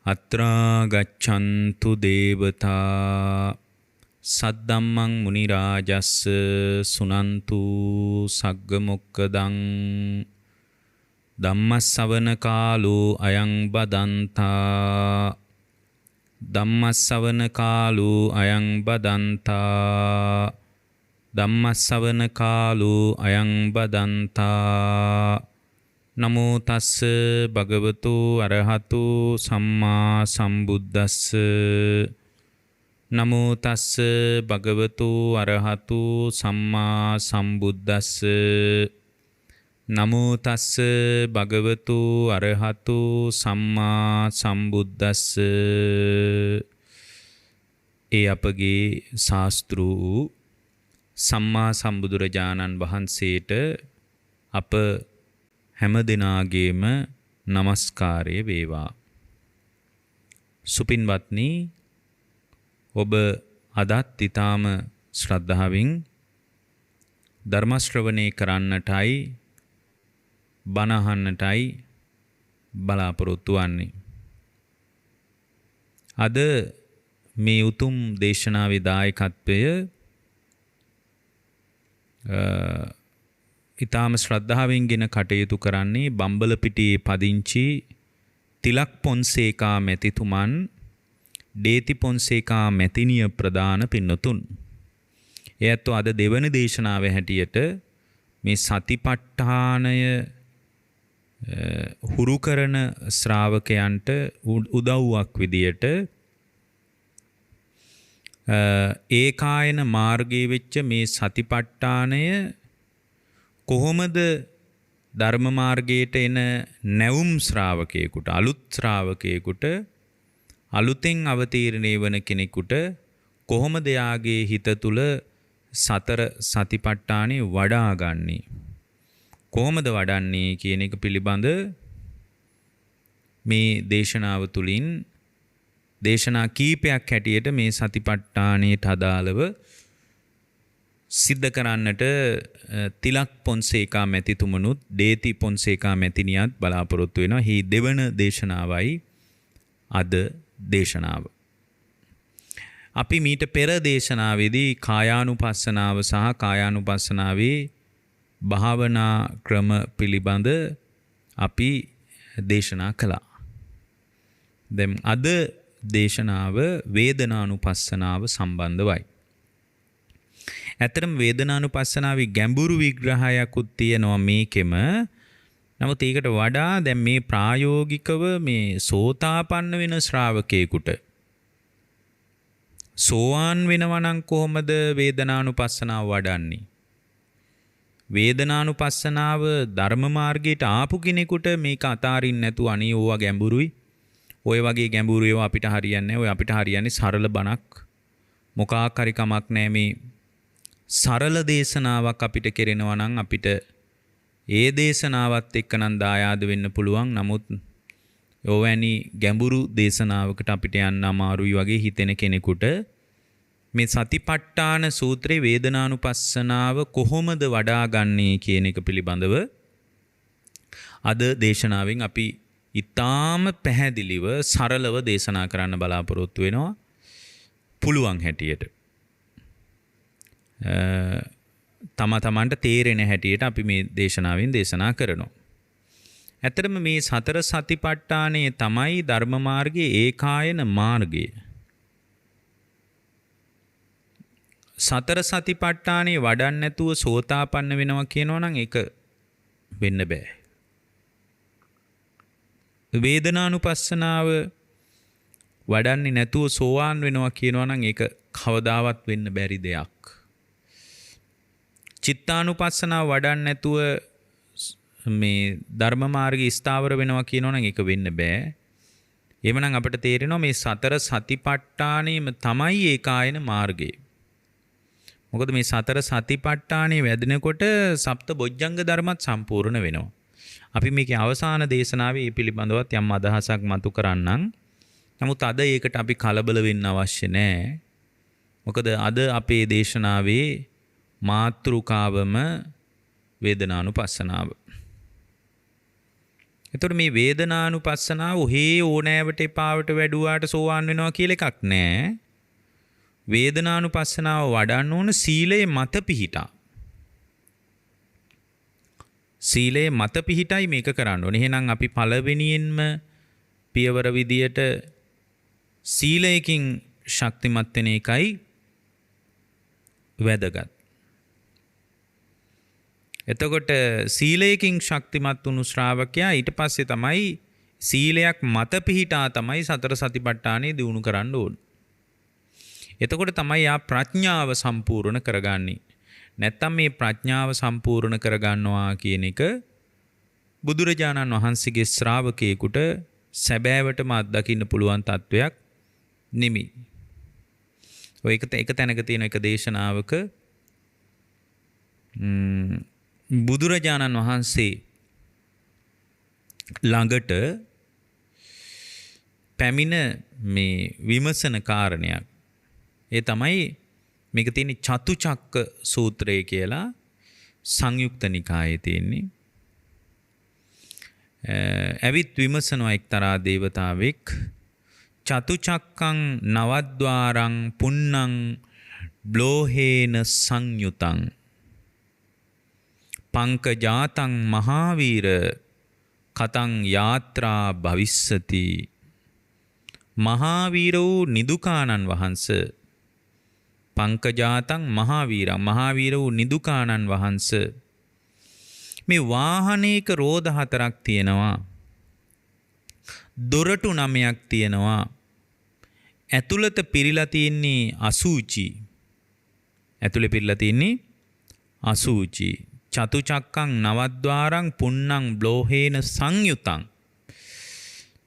අත්‍රා ගච්ඡන්තු දේවතා සද්දම්මං මුනි රාජස්ස සුනන්තු සග්ග මොක්කදං ධම්මස්සවන කාලෝ අයං බදන්තා ධම්මස්සවන කාලෝ අයං බදන්තා ධම්මස්සවන කාලෝ අයං බදන්තා නමෝ තස්ස භගවතු අරහතු සම්මා සම්බුද්දස්ස නමෝ තස්ස භගවතු අරහතු සම්මා සම්බුද්දස්ස නමෝ තස්ස භගවතු අරහතු සම්මා සම්බුද්දස්ස. ඒ අපගේ ශාස්ත්‍රු සම්මා සම්බුදුරජාණන් වහන්සේට අප හැම දිනාගේම নমස්කාරය වේවා. සුපින්වත්නි, ඔබ අදත් ඊටාම ශ්‍රද්ධාවෙන් ධර්ම ශ්‍රවණය කරන්නටයි බණ අහන්නටයි බලාපොරොත්තු වෙන්නේ. අද මේ උතුම් දේශනාවේ දායකත්වය ඊටාම ශ්‍රද්ධාවෙන් ගෙන කටයුතු කරන්නේ බම්බලපිටියේ පදිංචි තිලක් පොන්සේකා මැතිතුමන්, ඩේති පොන්සේකා මැතිනිය ප්‍රදාන පින්නතුන්. එයත් අද දෙවන දේශනාවේ හැටියට මේ සතිපට්ඨානය හුරු කරන ශ්‍රාවකයන්ට උදව්වක් විදියට ඒකායන මාර්ගයේ වෙච්ච මේ සතිපට්ඨානය කොහොමද ධර්ම මාර්ගයට එන නැවුම් ශ්‍රාවකයෙකුට, අලුත් ශ්‍රාවකයෙකුට, අලුතෙන් අවතීර්ණය වන කෙනෙකුට කොහොමද යාගේ හිත තුල සතර සතිපට්ඨානෙ වඩා ගන්නේ, කොහොමද වඩන්නේ කියන එක පිළිබඳ මේ දේශනාව තුලින් දේශනා කීපයක් හැටියට මේ සතිපට්ඨානයට අදාළව සිද්ධ කරන්නට තිලක් පොන්සේකා මැතිතුමනුත් ඩේති පොන්සේකා මැතිනියත් බලාපොරොත්තු වෙනවා. හි දෙවන දේශනාවයි අද දේශනාව. අපි මීට පෙර දේශනාවේදී කායානුපස්සනාව සහ කායානුපස්සනාවේ භාවනා ක්‍රම පිළිබඳ අපි දේශනා කළා. දැන් අද දේශනාව වේදනානුපස්සනාව සම්බන්ධවයි. ඇත්තටම වේදනානුපස්සනාවේ ගැඹුරු විග්‍රහයක්ත් තියෙනවා මේකෙම. නමුත් ඒකට වඩා දැන් මේ ප්‍රායෝගිකව මේ සෝතාපන්න වෙන ශ්‍රාවකයෙකුට සෝවාන් වෙනවා නම් කොහොමද වේදනානුපස්සනාව වඩන්නේ? වේදනානුපස්සනාව ධර්ම මාර්ගයට ආපු කෙනෙකුට මේක අතාරින්න නැතුව අනේ ඕවා ගැඹුරුයි, ඔය වගේ ගැඹුරු ඒවා අපිට හරියන්නේ නැහැ, ඔය අපිට හරියන්නේ සරල බණක්, මොකක් හරි කමක් නැහැ, මේ සරල දේශනාවක් අපිට කෙරෙනවා නම් අපිට ඒ දේශනාවත් එක්ක නම් දායාද වෙන්න පුළුවන්. නමුත් ඕවැනි ගැඹුරු දේශනාවකට අපිට යන්න අමාරුයි වගේ හිතෙන කෙනෙකුට මේ සතිපට්ඨාන සූත්‍රයේ වේදනානුපස්සනාව කොහොමද වඩා ගන්නේ කියන එක පිළිබඳව අද දේශනාවෙන් අපි ඊටාම පැහැදිලිව සරලව දේශනා කරන්න බලාපොරොත්තු වෙනවා, පුළුවන් හැටියට. තමන්ට තේරෙන හැටියට අපි මේ දේශනාවෙන් දේශනා කරනවා. ඇත්තටම මේ සතර සතිපට්ඨානය තමයි ධර්ම මාර්ගයේ ඒකායන මාර්ගය. සතර සතිපට්ඨානෙ වඩන්න නැතුව සෝතාපන්න වෙනවා කියනවා නම් ඒක වෙන්න බෑ. වේදනානුපස්සනාව වඩන්නේ නැතුව සෝවාන් වෙනවා කියනවා නම් ඒක කවදාවත් වෙන්න බැරි දෙයක්. චිත්තානුපස්සනාව වඩන්නේ නැතුව මේ ධර්ම මාර්ගයේ ස්ථාවර වෙනවා කියනවා නම් ඒක වෙන්න බෑ. එhmenan අපිට තේරෙනවා මේ සතර සතිපට්ඨානෙම තමයි ඒකායන මාර්ගය. මොකද මේ සතර සතිපට්ඨානෙ වැඩෙනකොට සප්ත බොජ්ජංග ධර්මත් සම්පූර්ණ වෙනවා. අපි මේකේ අවසාන දේශනාවේ මේ පිළිබඳවත් යම් අදහසක් මතු කරන්නම්. නමුත් අද ඒකට අපි කලබල වෙන්න අවශ්‍ය නැහැ. මොකද අද අපේ දේශනාවේ මාතෘකාවම වේදනානුපස්සනාව. එතකොට මේ වේදනානුපස්සනාව ඔහේ ඕනෑවට එපාවට වැඩුවාට සෝවාන් වෙනවා කියලා එකක් නැහැ. වේදනානුපස්සනාව වඩන්න ඕන සීලයේ මත පිහිටා. සීලයේ මත පිහිටයි මේක කරන්න ඕනේ. එහෙනම් අපි පළවෙනියෙන්ම පියවර විදියට සීලයකින් ශක්තිමත් වෙන එකයි වැදගත්. එතකොට සීලයකින් ශක්තිමත් වුණු ශ්‍රාවකයා ඊට පස්සේ තමයි සීලයක් මත පිහිටා තමයි සතර සතිපට්ඨානෙ දියුණු කරන්න ඕන. එතකොට තමයි යා ප්‍රඥාව සම්පූර්ණ කරගන්නේ. නැත්තම් මේ ප්‍රඥාව සම්පූර්ණ කරගන්නවා කියන එක බුදුරජාණන් වහන්සේගේ ශ්‍රාවකයෙකුට සැබෑවටම අත්දකින්න පුළුවන් තත්වයක් නෙමෙයි. ඔය එක තැනක තියෙන එක දේශනාවක බුදුරජාණන් වහන්සේ ළඟට පැමිණ මේ විමසන කාරණයක්. ඒ තමයි මේක තියෙන චතුචක්ක සූත්‍රය කියලා සංයුක්ත නිකායේ තියෙන්නේ. ඇවිත් විමසනවා එක්තරා දේවතාවෙක් චතුචක්කං නවද්වාරං පුන්නං බ්ලෝහේන සංයුතං පංකජාතං මහාවීර කතං යාත්‍රා භවිස්සති. මහාවීර වූ නිදුකානන් වහන්ස පංකජාතං මහාවීරං මහාවීර වූ නිදුකානන් වහන්ස මේ වාහනයක රෝද 4ක් තියෙනවා. දොරටු 9ක් තියෙනවා. ඇතුළත පිරීලා තියෙන්නේ අසූචි. ඇතුළේ පිරීලා තියෙන්නේ අසූචි. චතුචක්කං නවද්වාරං පුන්නං බ්ලෝහේන සංයුතං.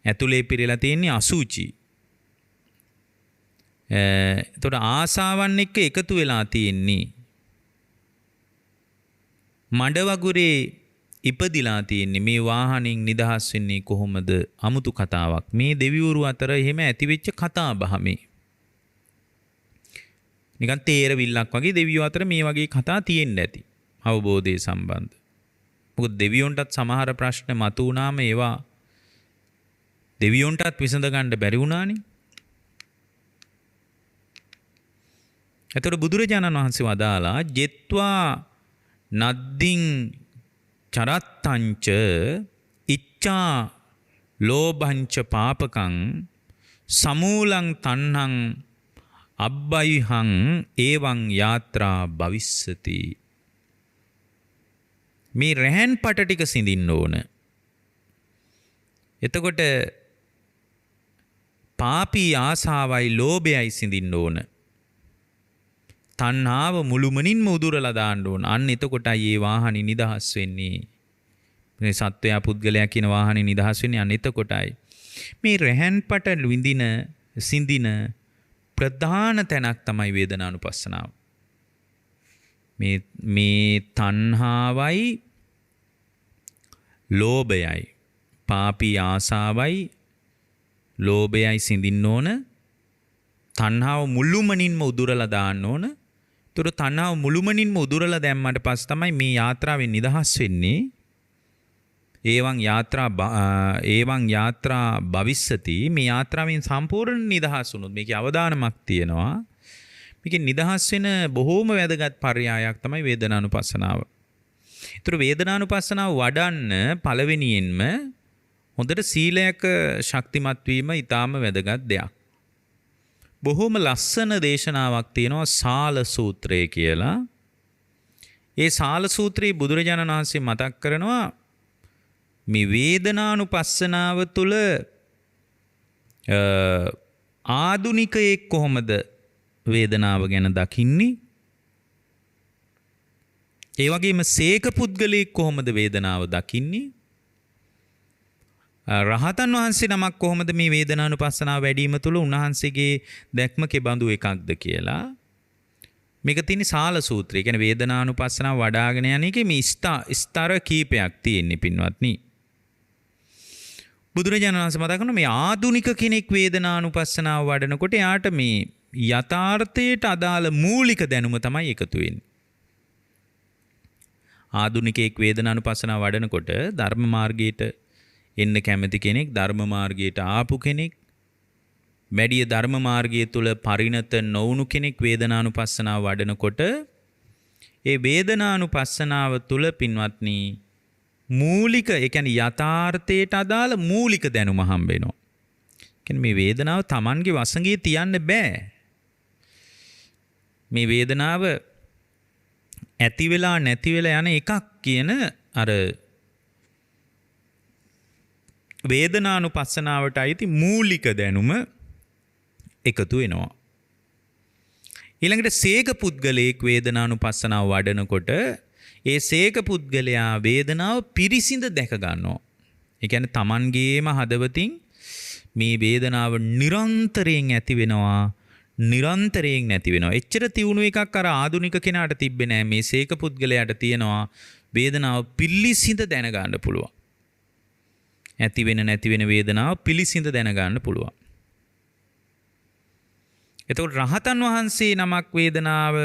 ඇතුළේ පිරීලා තියෙන්නේ අසූචි. එතකොට ආසාවන් එක්ක එකතු වෙලා තියෙන්නේ. මඩ වගුරේ ඉපදිලා තියෙන්නේ. මේ වාහනින් නිදහස් වෙන්නේ කොහොමද? අමුතු කතාවක්. මේ දෙවිවරු අතර එහෙම ඇතිවෙච්ච කතා බහ මේ. නිකන් තේරවිල්ලක් වගේ දෙවියෝ අතර මේ වගේ කතා තියෙන්න ඇති. අවබෝධය සම්බන්ධ. මොකද දෙවියොන්ටත් සමහර ප්‍රශ්න මතු වුණාම ඒවා දෙවියොන්ටත් විසඳ ගන්න බැරි වුණානේ. එතකොට බුදුරජාණන් වහන්සේ වදාලා ජෙත්වා නද්දින් චරත්තංච ඉච්ඡා ලෝභංච පාපකං සමූලං තණ්හං අබ්බයිහං ඒවං යාත්‍රා භවිස්සති. මේ රැහන් පට ටික සිඳින්න ඕන. එතකොට පාපී ආසාවයි ලෝභයයි සිඳින්න ඕන. තණ්හාව මුළුමනින්ම උදුරලා දාන්න ඕන. අන්න එතකොටයි මේ වාහනේ නිදහස් වෙන්නේ. මේ සත්වයා පුද්ගලයා කියන වාහනේ නිදහස් වෙන්නේ අන්න එතකොටයි. මේ රැහන් පට විඳින සිඳින ප්‍රධාන තැනක් තමයි වේදනානුපස්සනාව. මේ තණ්හාවයි ලෝභයයි පාපී ආසාවයි ලෝභයයි සිඳින්න ඕන. තණ්හාව මුළුමනින්ම උදුරලා දාන්න ඕන. ඒතර තණ්හාව මුළුමනින්ම උදුරලා දැම්මට පස්සේ තමයි මේ යාත්‍රාවෙන් නිදහස් වෙන්නේ. ඒවං යාත්‍රා භවිස්සති. මේ යාත්‍රාවෙන් සම්පූර්ණ නිදහස් වුණොත් මේකේ අවදානමක් තියෙනවා. මේකේ නිදහස් වෙන බොහෝම වැදගත් පර්යායක් තමයි වේදනානුපස්සනාව. ඒතර වේදනානුපස්සනාව වඩන්න පළවෙනියෙන්ම හොඳට සීලයක ශක්තිමත් වීම ඊටාම වැදගත් දෙයක්. බොහෝම ලස්සන දේශනාවක් තියෙනවා සාල සූත්‍රය කියලා. ඒ සාල සූත්‍රයේ බුදුරජාණන් වහන්සේ මතක් කරනවා මේ වේදනානුපස්සනාව තුළ ආදුනිකයෙක් කොහොමද වේදනාව ගැන දකින්නේ? ඒ වගේම සේක පුද්ගලයෙක් කොහොමද වේදනාව දකින්නේ? රහතන් වහන්සේ නමක් කොහොමද මේ වේදනානුපස්සනාව වැඩිම තුළ උන්වහන්සේගේ දැක්ම කෙබඳු එකක්ද කියලා. මේක තියෙන සාල සූත්‍රය. කියන්නේ වේදනානුපස්සනාව වඩ아가න යන එකේ මේ ස්තර කීපයක් තියෙන්නේ පින්වත්නි. බුදුරජාණන් වහන්සේ මතක් කරනවා මේ ආදුනික කෙනෙක් වේදනානුපස්සනාව වඩනකොට යාට මේ යථාර්ථයට අදාළ මූලික දැනුම තමයි එකතු වෙන්නේ. ආදුනිකයෙක් වේදනානුපස්සනාව වඩනකොට ධර්ම මාර්ගයට එන්න කැමති කෙනෙක්, ධර්ම මාර්ගයට ආපු කෙනෙක්, වැඩි ධර්ම මාර්ගය තුල පරිණත නොවුණු කෙනෙක් වේදනානුපස්සනාව වඩනකොට ඒ වේදනානුපස්සනාව තුල පින්වත්නි මූලික, ඒ කියන්නේ යථාර්ථයට අදාළ මූලික දැනුම හම්බ වෙනවා. කියන්නේ මේ වේදනාව Tamanගේ වසඟේ තියන්න බෑ. මේ වේදනාව ඇති වෙලා නැති වෙලා යන එකක් කියන අර වේදනානුපස්සනාවට අයිති මූලික දැනුම එකතු වෙනවා. ඊළඟට සේක පුද්ගලයෙක් වේදනානුපස්සනාව වඩනකොට ඒ සේක පුද්ගලයා වේදනාව පිරිසිඳ දැක ගන්නවා. ඒ කියන්නේ Tamanගේම හදවතින් මේ වේදනාව නිරන්තරයෙන් ඇති වෙනවා, නිරන්තරයෙන් නැති වෙනවා. එච්චර තියුණු එකක් අර ආදුනික කෙනාට තිබ්බේ නෑ. මේ සේක පුද්ගලයාට තියෙනවා වේදනාව පිළිසිඳ දැන ගන්න පුළුවන්. ඇති වෙන නැති වෙන වේදනාව පිළිසිඳ දැන ගන්න පුළුවන්. එතකොට රහතන් වහන්සේ නමක් වේදනාව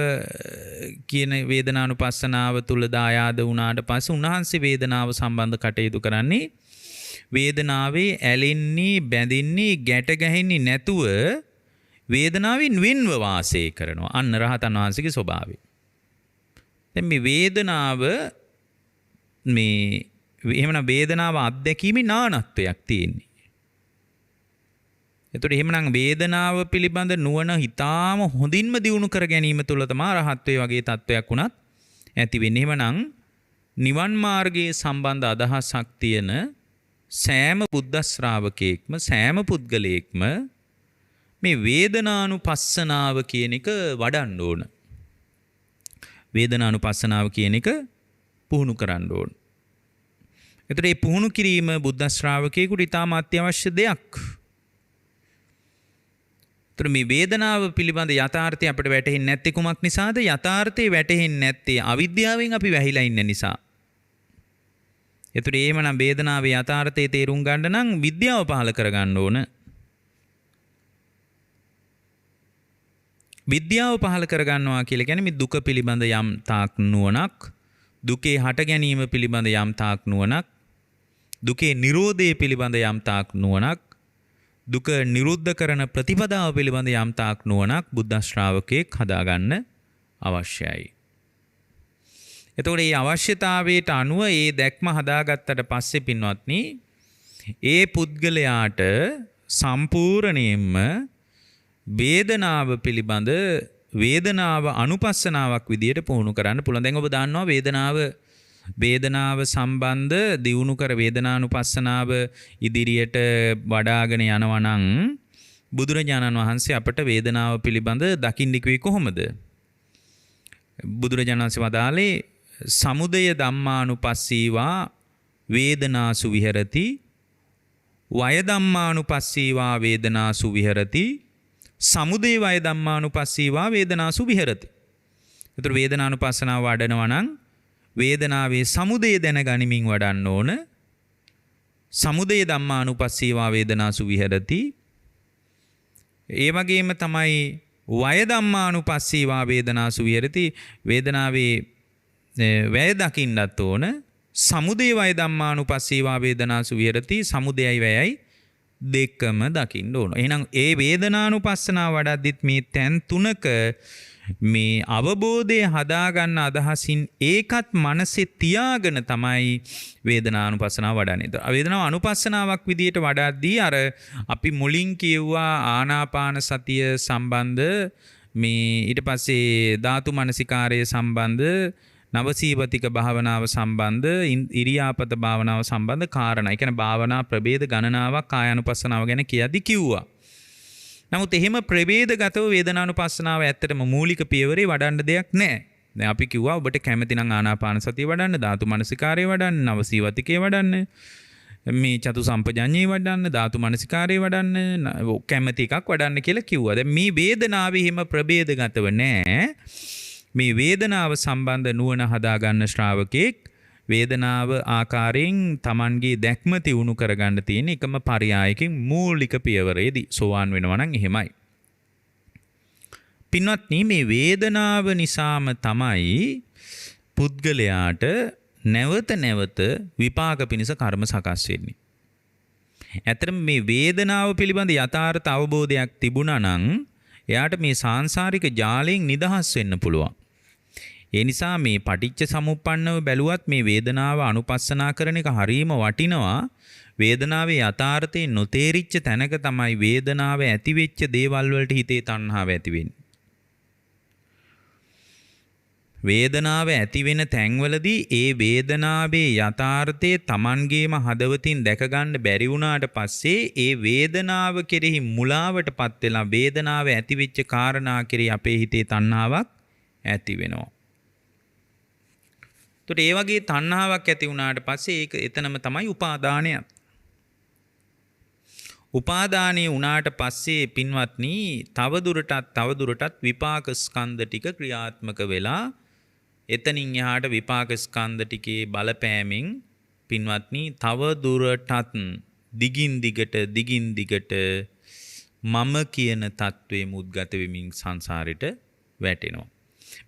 කියන වේදනානුපස්සනාව තුල දායාද වුණාට පස්සේ උන්වහන්සේ වේදනාව සම්බන්ධ කටයුතු කරන්නේ වේදනාවේ ඇලෙන්නේ, බැඳෙන්නේ, ගැට ගැහෙන්නේ නැතුව වේදනාවෙන් වෙන්ව වාසය කරනවා. අන්න රහතන් වහන්සේගේ ස්වභාවය. දැන් මේ වේදනාව එහෙමනම් වේදනාව අත්දැකීමේ නානත්වයක් තියෙන්නේ. එතකොට එහෙමනම් වේදනාව පිළිබඳ නුවණ හිතාම හොඳින්ම දියුණු කර ගැනීම තුළ තමයි රහත්වේ වගේ තත්වයක් උනත් ඇති වෙන්නේ. එහෙමනම් නිවන් මාර්ගයේ සම්බන්ධ අදහසක් තියෙන සෑම බුද්ධ ශ්‍රාවකයෙක්ම, සෑම පුද්ගලයෙක්ම මේ වේදනානුපස්සනාව කියන එක වඩන්න ඕන. වේදනානුපස්සනාව කියන එක පුහුණු කරන්න ඕන. එතකොට මේ පුහුණු කිරීම බුද්ධ ශ්‍රාවකයෙකුට ඉතාම අත්‍යවශ්‍ය දෙයක්. එතකොට මේ වේදනාව පිළිබඳ යථාර්ථය අපිට වැටහෙන්නේ නැත්තේ කුමක් නිසාද? යථාර්ථය වැටහෙන්නේ නැත්තේ අවිද්‍යාවෙන් අපි වැහිලා ඉන්න නිසා. එතකොට එහෙමනම් වේදනාවේ යථාර්ථය තේරුම් ගන්න නම් විද්‍යාව පහළ කරගන්න ඕන. විද්‍යාව පහළ කරගන්නවා කියලා කියන්නේ මේ දුක පිළිබඳ යම් තාක් නුවණක්, දුකේ හට ගැනීම පිළිබඳ යම් තාක් නුවණක්, දුකේ නිරෝධය පිළිබඳ යම් තාක් නුවණක්, දුක නිරුද්ධ කරන ප්‍රතිපදාව පිළිබඳ යම් තාක් නුවණක් බුද්ධ ශ්‍රාවකයෙක් හදාගන්න අවශ්‍යයි. එතකොට මේ අවශ්‍යතාවයට අනුව ඒ දැක්ම හදාගත්තට පස්සේ පින්වත්නි, ඒ පුද්ගලයාට සම්පූර්ණයෙන්ම වේදනාව පිළිබඳ වේදනාව අනුපස්සනාවක් විදියට පුහුණු කරන්න පුළුවන්. දැන් ඔබ දන්නවා වේදනාව සම්බන්ධ දියුණු කර වේදනානුපස්සනාව ඉදිරියට වඩාගෙන යනවා නම් බුදුරජාණන් වහන්සේ අපට වේදනාව පිළිබඳ දකින්න කිව්වේ කොහොමද? බුදුරජාණන් වහන්සේ වදාළේ සමුදය ධම්මානුපස්සීවා වේදනාසු විහෙරති, වය ධම්මානුපස්සීවා වේදනාසු විහෙරති, සමුදය වය ධම්මානුපස්සීවා වේදනාසු විහෙරති. ඒතර වේදනානුපස්සනාව වඩනවා නම් වේදනාවේ සමුදය දැනගනිමින් වඩන්න ඕන. සමුදය ධම්මානුපස්සීවා වේදනාසු විහෙරති. ඒ වගේම තමයි වය ධම්මානුපස්සීවා වේදනාසු විහෙරති. වේදනාවේ වැය දකින්නත් ඕන. සමුදය වය ධම්මානුපස්සීවා වේදනාසු විහෙරති. සමුදයයි වැයයි දෙකම දකින්න ඕන. එහෙනම් ඒ වේදනානුපස්සනාව වඩද්දිත් මේ තැන් තුනක මේ අවබෝධය හදාගන්න අදහසින් ඒකත් මනසේ තියාගෙන තමයි වේදනානුපස්සනාව වඩන්නේ. වේදනාව අනුපස්සනාවක් විදියට වඩද්දී අර අපි මුලින් කියුවා ආනාපාන සතිය සම්බන්ධ, මේ ඊට පස්සේ ධාතු මනසිකාරය සම්බන්ධ, නවසීවතික භාවනාව සම්බන්ධ, ඉරියාපත භාවනාව සම්බන්ධ කාරණා. ඒ කියන්නේ භාවනා ප්‍රභේද ගණනාවක් කායානුපස්සනාව ගැන කියද්දි කිව්වා. නමුත් එහෙම ප්‍රභේදගතව වේදනානුපස්සනාව ඇත්තටම මූලික පියවරේ වඩන්න දෙයක් නැහැ. දැන් අපි කිව්වා ඔබට කැමති නම් ආනාපාන සතිය වඩන්න, ධාතු මනසිකාරය වඩන්න, නවසීවතිකේ වඩන්න, මේ චතු සම්පජඤ්ඤේ වඩන්න, ධාතු මනසිකාරය වඩන්න, කැමති එකක් වඩන්න කියලා කිව්වා. දැන් මේ වේදනාවේ හිම ප්‍රභේදගතව නැහැ. මේ වේදනාව සම්බන්ධ නුවණ හදාගන්න ශ්‍රාවකෙක් වේදනාව ආකාරයෙන් Tamanගේ දැක්ම තියුණු කරගන්න තියෙන එකම පරයයකින් මූලික පියවරේදී සෝවාන් වෙනවා නම් එහෙමයි. පින්වත්නි, මේ වේදනාව නිසාම තමයි පුද්ගලයාට නැවත නැවත විපාක පිණිස කර්ම සකස් වෙන්නේ. ඇත්තටම මේ වේදනාව පිළිබඳ යථාර්ථ අවබෝධයක් තිබුණා නම් එයාට මේ සාංශාරික ජාලයෙන් නිදහස් වෙන්න පුළුවන්. ඒ නිසා මේ පටිච්ච සමුප්පන්නව බැලුවත් මේ වේදනාව අනුපස්සනා කරන එක හරීම වටිනවා. වේදනාවේ යථාර්ථය නොතේරිච්ච තැනක තමයි වේදනාව ඇතිවෙච්ච දේවල් වලට හිතේ තණ්හාව ඇති වෙන්නේ. වේදනාව ඇති වෙන තැන්වලදී ඒ වේදනාවේ යථාර්ථය Tamanගේම හදවතින් දැක ගන්න බැරි වුණාට පස්සේ ඒ වේදනාව කෙරෙහි මුලාවටපත් වෙලා වේදනාව ඇතිවෙච්ච කාරණා කෙරෙහි අපේ හිතේ තණ්හාවක් ඇති වෙනවා. ඒකට ඒ වගේ තණ්හාවක් ඇති වුණාට පස්සේ ඒක එතනම තමයි උපාදානය. උපාදානයේ වුණාට පස්සේ පින්වත්නි තවදුරටත් විපාක ස්කන්ධ ටික ක්‍රියාත්මක වෙලා එතනින් එහාට විපාක ස්කන්ධ ටිකේ බලපෑමෙන් පින්වත්නි තවදුරටත් දිගින් දිගට මම කියන තත්වයේ උද්ගත වෙමින් සංසාරෙට වැටෙනවා.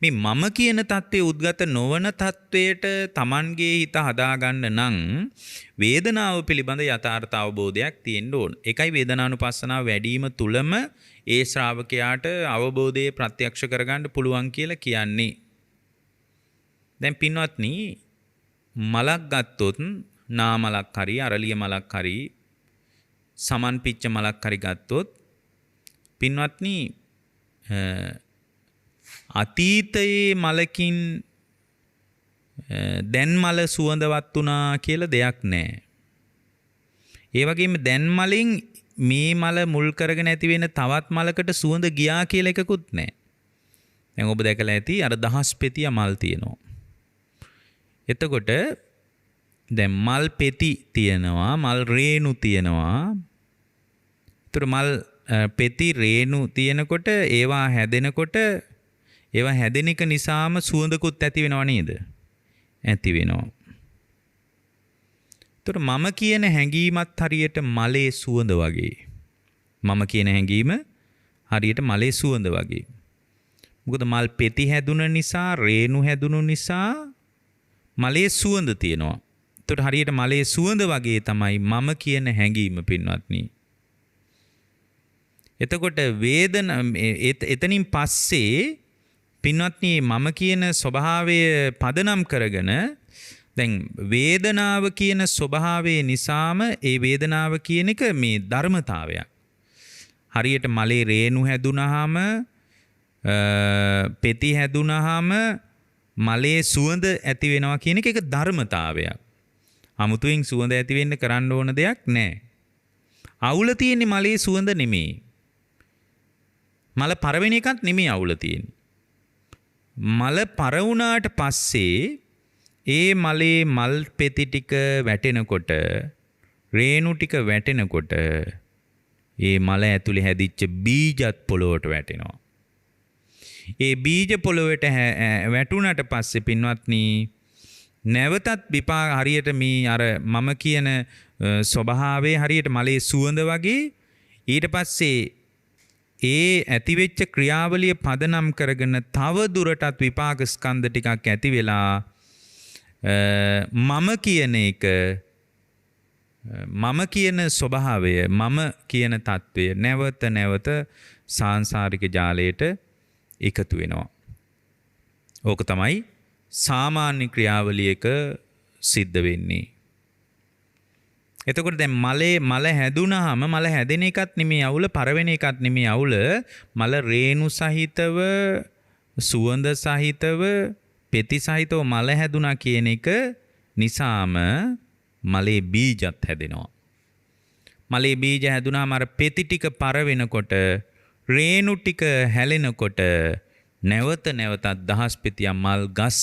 මේ මම කියන තත්වයේ උද්ගත නොවන තත්වයට Tamanගේ හිත හදාගන්න නම් වේදනාව පිළිබඳ යථාර්ථ අවබෝධයක් තියෙන්න ඕන. ඒකයි වේදනානුපස්සනාව වැඩිම තුලම ඒ ශ්‍රාවකයාට අවබෝධයේ ප්‍රත්‍යක්ෂ කරගන්න පුළුවන් කියලා කියන්නේ. දැන් පින්වත්නි මලක් ගත්තොත් නාමලක් හරි අරලිය මලක් හරි සමන් පිච්ච මලක් හරි ගත්තොත් පින්වත්නි අතීතයේ මලකින් දැන් මල සුවඳවත් වුණා කියලා දෙයක් නැහැ. ඒ වගේම දැන් මලින් මේ මල මුල් කරගෙන ඇති වෙන තවත් මලකට සුවඳ ගියා කියලා එකකුත් නැහැ. දැන් ඔබ දැකලා ඇති අර දහස් පෙතිය මල් තියෙනවා. එතකොට දැන් මල් පෙති තියෙනවා, මල් රේණු තියෙනවා. ඒතර මල් පෙති රේණු තියෙනකොට ඒවා හැදෙනකොට ඒවා හැදෙන එක නිසාම සුවඳකුත් ඇති වෙනව නේද? ඇති වෙනවා. ඒතර මම කියන හැඟීමත් හරියට මලේ සුවඳ වගේ. මම කියන හැඟීම හරියට මලේ සුවඳ වගේ. මොකද මල් පෙති හැදුන නිසා, රේණු හැදුණු නිසා මලේ සුවඳ තියෙනවා. ඒතර හරියට මලේ සුවඳ වගේ තමයි මම කියන හැඟීම පින්වත්නි. එතකොට එතනින් පස්සේ පින්වත්නි මම කියන ස්වභාවය පදනම් කරගෙන දැන් වේදනාව කියන ස්වභාවය නිසාම ඒ වේදනාව කියන එක මේ ධර්මතාවයක්. හරියට මලේ රේණු හැදුනහම පෙති හැදුනහම මලේ සුවඳ ඇති වෙනවා කියන එක ධර්මතාවයක්. අමුතුවෙන් සුවඳ ඇති වෙන්න කරන්න ඕන දෙයක් නැහැ. අවුල තියෙන්නේ මලේ සුවඳ නෙමෙයි. මල පරවෙන එකත් නෙමෙයි අවුල තියෙන්නේ. මල පර වුණාට පස්සේ ඒ මලේ මල් පෙති ටික වැටෙනකොට, රේණු ටික වැටෙනකොට ඒ මල ඇතුලේ හැදිච්ච බීජත් පොළොවට වැටෙනවා. ඒ බීජ පොළොවට වැටුණාට පස්සේ පින්වත්නි නැවතත් විපාක හරියට මේ අර මම කියන ස්වභාවයේ හරියට මලේ සුවඳ වගේ ඊට පස්සේ ඒ ඇතිවෙච්ච ක්‍රියාවලිය පදනම් කරගෙන තව දුරටත් විපාක ස්කන්ධ ටිකක් ඇති වෙලා මම කියන එක, මම කියන ස්වභාවය, මම කියන తත්වය නැවත සාංශාරික ජාලයට එකතු වෙනවා. ඕක තමයි සාමාන්‍ය ක්‍රියාවලියක සිද්ධ වෙන්නේ. එතකොට දැන් මල හැදුනහම මල හැදෙන එකත් නෙමෙයි අවුල, පරවෙන එකත් නෙමෙයි අවුල. මල රේණු සහිතව, සුවඳ සහිතව, පෙති සහිතව මල හැදුනා කියන එක නිසාම මලේ බීජත් හැදෙනවා. මලේ බීජ හැදුනාම අර පෙති ටික පර වෙනකොට, රේණු ටික හැලෙනකොට නැවතත් දහස් පෙතිය මල් ගස්